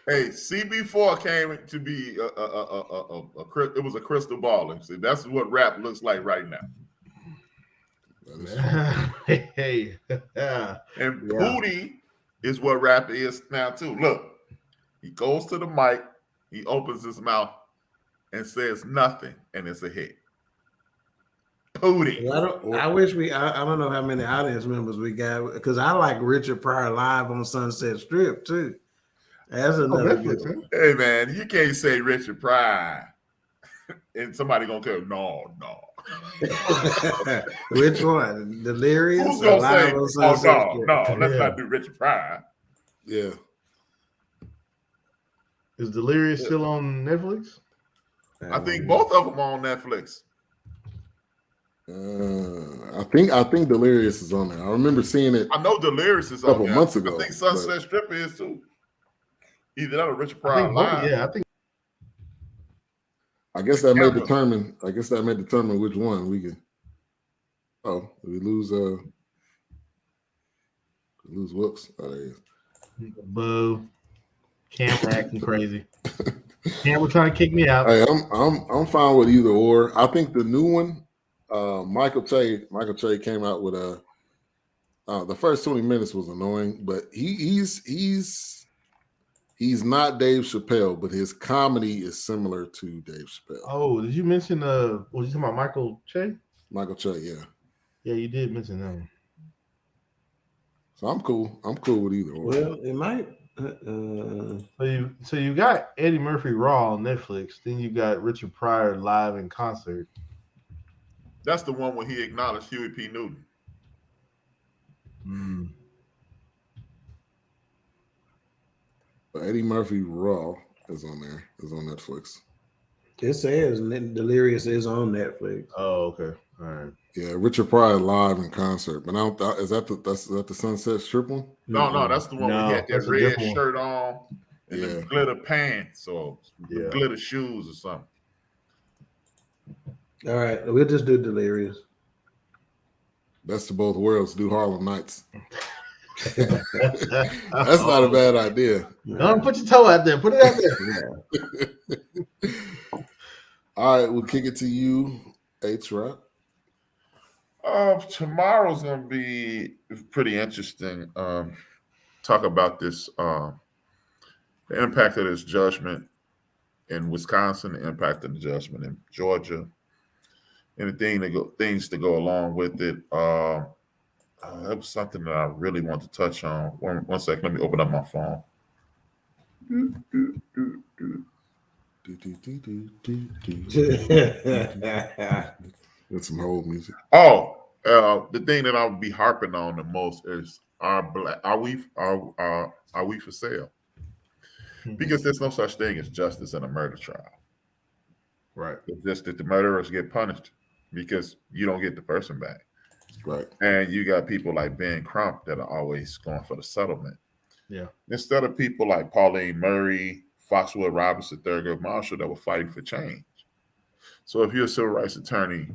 Hey, CB4 came to be it was a crystal ball. See, that's what rap looks like right now. Hey. And Booty is what rap is now too. Look, he goes to the mic, he opens his mouth and says nothing, and it's a hit. Booty. I wish I don't know how many audience members we got, because I like Richard Pryor live on Sunset Strip too. That's another good one. Hey man, you can't say Richard Pryor and somebody gonna go, no. Which one? Delirious? Who's gonna say, no, let's not do Richard Pryor. Yeah. Is Delirious still on Netflix? I think both of them are on Netflix. I think Delirious is on there. I remember seeing it. I know Delirious is a couple on there. months ago. I think Sunset Strip is too. Either that or Richard Pryor live. Yeah, I think. I guess that may determine which one we can. Oh, we lose whoops. Oh, there he is. Boo. Camera acting crazy. Camera trying to kick me out. Hey, I'm fine with either or. I think the new one, Michael Che came out with the first 20 minutes was annoying, but he's not Dave Chappelle, but his comedy is similar to Dave Chappelle. Oh, did you mention was you talking about Michael Che? Michael Che, yeah. Yeah, you did mention that one. So I'm cool. I'm cool with either or. Well, it might. So you got Eddie Murphy Raw on Netflix. Then you got Richard Pryor live in concert. That's the one where he acknowledged Huey P. Newton. Eddie Murphy Raw is on there. Is on Netflix. It says Delirious is on Netflix. Oh, okay. All right. Yeah, Richard Pryor live in concert. But I don't. Is that the Sunset Strip one? No, that's the one where he had that red shirt on and the glitter pants or glitter shoes or something. All right, we'll just do Delirious. Best of both worlds. Do Harlem Nights. That's not a bad idea. Don't put your toe out there. Put it out there. All right, we'll kick it to you, H-Rap. Tomorrow's gonna be pretty interesting. Talk about this the impact of this judgment in Wisconsin, the impact of the judgment in Georgia, and things to go along with it. That was something that I really want to touch on. One second, let me open up my phone. With some old music. The thing that I'll be harping on the most is are we for sale? Because there's no such thing as justice in a murder trial. Right. It's just that the murderers get punished because you don't get the person back. Right. And you got people like Ben Crump that are always going for the settlement. Yeah. Instead of people like Pauline Murray, Foxwood Robinson, Thurgood Marshall that were fighting for change. So if you're a civil rights attorney,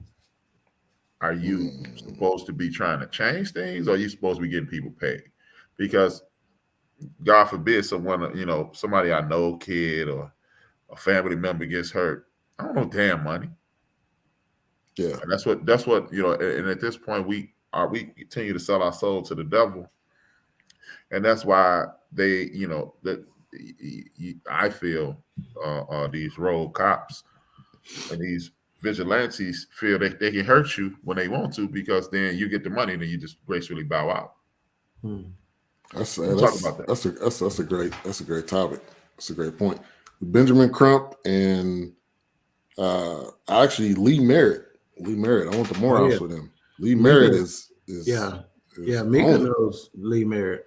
are you supposed to be trying to change things, or are you supposed to be getting people paid? Because God forbid someone, somebody I know, kid or a family member gets hurt. I don't know damn money. Yeah. And that's what, and at this point we continue to sell our soul to the devil. And that's why they, that I feel these rogue cops and these vigilantes feel that they can hurt you when they want to, because then you get the money and then you just gracefully bow out. That's a great topic. That's a great point. Benjamin Crump and actually Lee Merritt. I went to Morehouse with him. Lee Merritt is Mika knows Lee Merritt.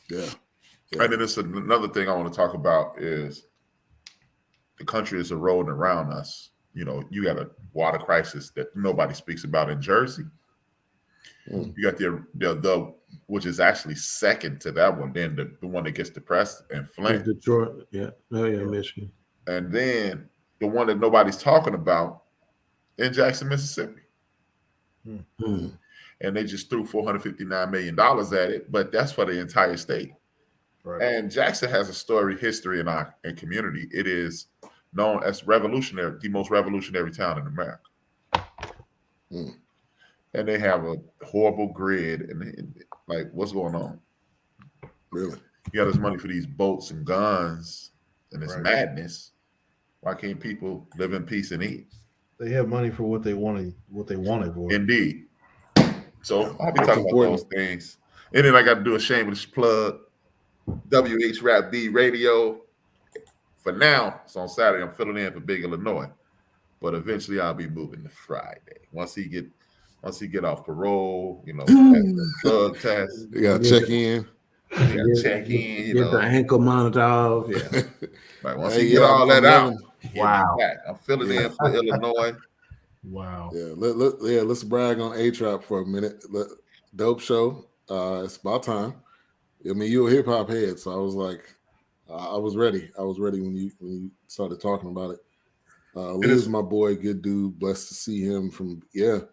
Yeah. And then it's another thing I want to talk about is the country is eroding around us. You got a water crisis that nobody speaks about in Jersey. You got the which is actually second to that one. Then the one that gets depressed in Flint, Detroit, Michigan, and then the one that nobody's talking about in Jackson, Mississippi. And they just threw $459 million at it, but that's for the entire state. Right. And Jackson has a storied history in our community. It is known as revolutionary, the most revolutionary town in America. And they have a horrible grid, and like, what's going on? Really? You got this money for these boats and guns and this madness. Why can't people live in peace and eat? They have money for what they wanted for. Indeed. So I'll be talking about those things. And then I got to do a shameless plug. WHRAP-B Radio. For now, it's on Saturday. I'm filling in for Big Illinois. But eventually I'll be moving to Friday. Once he get off parole, drug test. You gotta check in. Get the ankle monitor off. Yeah. Right, once he get all that out, wow. I'm filling in for Illinois. Wow. Yeah, let's brag on A-Trap for a minute. Dope show. It's about time. I mean, you're a hip hop head, so I was like, I was ready. I was ready when you started talking about it. Lee is my boy, good dude. Blessed to see him from Lee.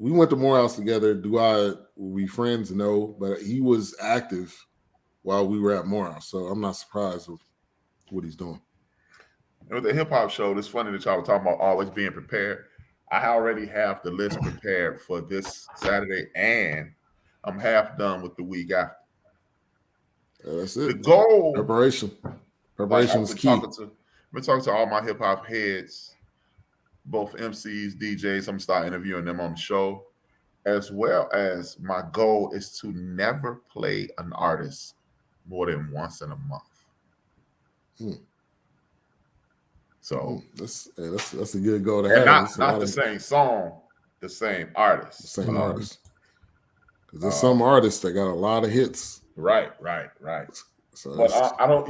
We went to Morehouse together. Were we friends? No, but he was active while we were at Morehouse, so I'm not surprised with what he's doing. And with the hip hop show, it's funny that y'all were talking about always being prepared. I already have the list prepared for this Saturday, and I'm half done with the week after. That's it. The goal. Preparation is key. I've been talking to all my hip hop heads, both MCs, DJs. I'm start interviewing them on the show, as well as my goal is to never play an artist more than once in a month. So that's a good goal to have. Not the same song, the same artist. The same artist. Because there's some artists that got a lot of hits. Right. So but I don't,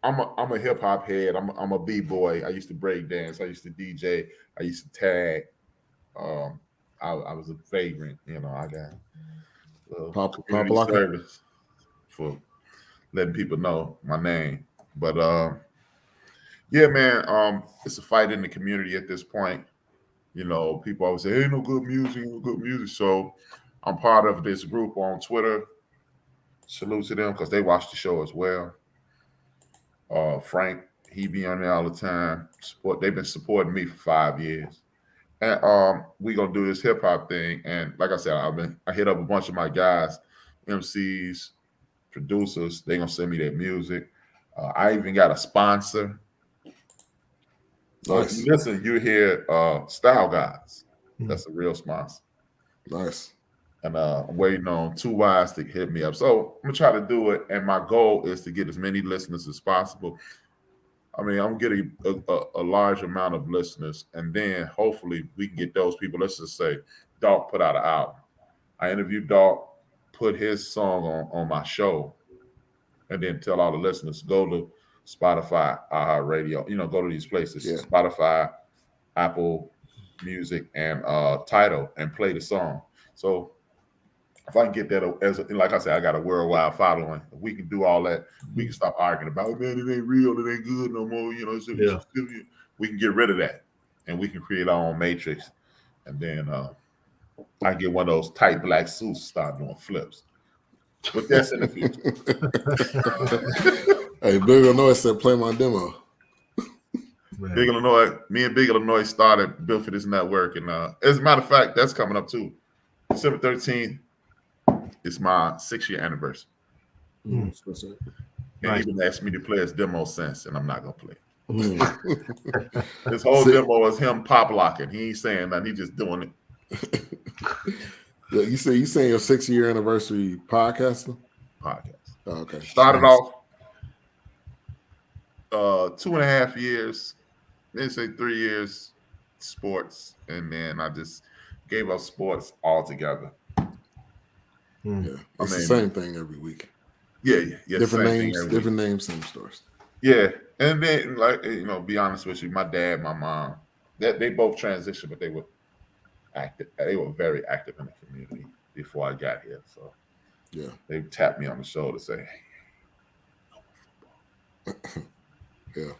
I'm a hip hop head. I'm a b-boy. I used to break dance. I used to DJ. I used to tag. I was a vagrant. I got pop service for letting people know my name. But yeah, man, it's a fight in the community at this point. People always say, "Ain't no good music." So I'm part of this group on Twitter. Salute to them because they watch the show as well. Frank, he be on there all the time. They've been supporting me for 5 years, and we gonna do this hip hop thing. And like I said, I hit up a bunch of my guys, MCs, producers. They gonna send me their music. I even got a sponsor. Nice. Listen, you hear Style Guys. That's a real sponsor. Nice. And I'm waiting on Two Wise to hit me up. So I'm gonna try to do it. And my goal is to get as many listeners as possible. I mean, I'm getting a large amount of listeners, and then hopefully we can get those people. Let's just say Dog put out an album. I interviewed Dog, put his song on my show, and then tell all the listeners, go to Spotify, Radio, go to these places, Spotify, Apple Music, and Tidal, and play the song. So if I can get that, like I said, I got a worldwide following. If we can do all that, we can stop arguing about, man, it ain't real, it ain't good no more. We can get rid of that, and we can create our own matrix. And then I get one of those tight black suits, start doing flips. But that's in the future. Hey, Big Illinois said, play my demo. Big Illinois, me and Big Illinois started built for this network, and as a matter of fact, that's coming up too. December 13th. It's my 6-year anniversary. And he been asked me to play his demo since, and I'm not gonna play. This whole demo is him pop locking. He ain't saying nothing. He just doing it. Yeah, you saying your 6-year anniversary podcast? Oh, okay. Started off 2.5 years. They say 3 years sports, and then I just gave up sports altogether. Yeah, it's the same thing every week. Yeah. Different names, same stores. Yeah, and then be honest with you, my dad, my mom, they both transitioned, but they were active. They were very active in the community before I got here. So yeah, they tapped me on the shoulder, say, "Hey, yeah."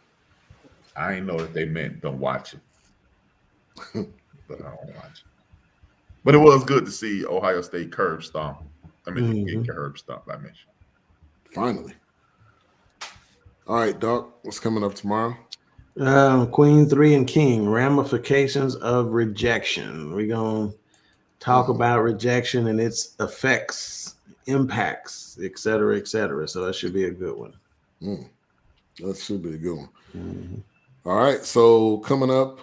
I ain't know that they meant don't watch it, but I don't watch it. But it was good to see Ohio State curb stomp. Get curb stomp. I mentioned. Finally. All right, Doc. What's coming up tomorrow? Queen 3 and King, ramifications of rejection. We're going to talk about rejection and its effects, impacts, et cetera, et cetera. So that should be a good one. That should be a good one. All right. So coming up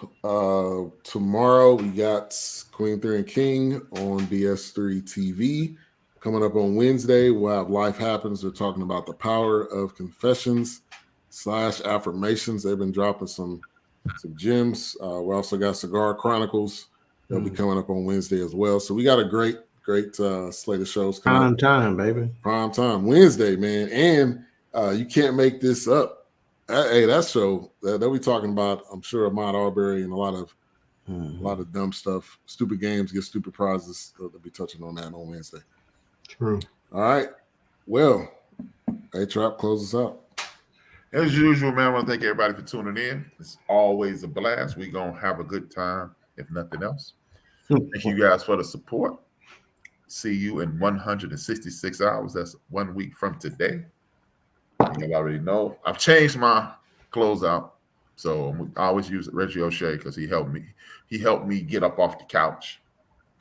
tomorrow, we got Queen 3 and King on BS3 TV. Coming up on Wednesday, we'll have Life Happens. They're talking about the power of confessions / affirmations. They've been dropping some gems. We also got Cigar Chronicles. They'll be coming up on Wednesday as well. So we got a great slate of shows coming Prime up. time, baby. Prime time. Wednesday, man. And you can't make this up. Hey, that show that we talking about, I'm sure Ahmaud Arbery and a lot of dumb stuff, stupid games, get stupid prizes. They'll be touching on that on Wednesday. True. All right. Well, A-Trap, close us out. As usual, man, I want to thank everybody for tuning in. It's always a blast. We're going to have a good time, if nothing else. Thank you guys for the support. See you in 166 hours. That's 1 week from today. You already know. I've changed my closeout. So I always use Reggie O'Shea because he helped me. He helped me get up off the couch.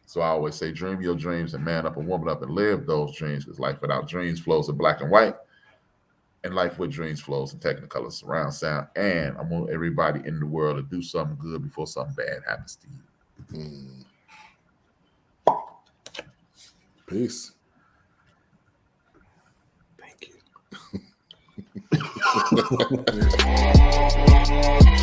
So I always say, dream your dreams and man up and woman up and live those dreams, because life without dreams flows in black and white, and life with dreams flows in technicolor surround sound. And I want everybody in the world to do something good before something bad happens to you. Peace. Thank you.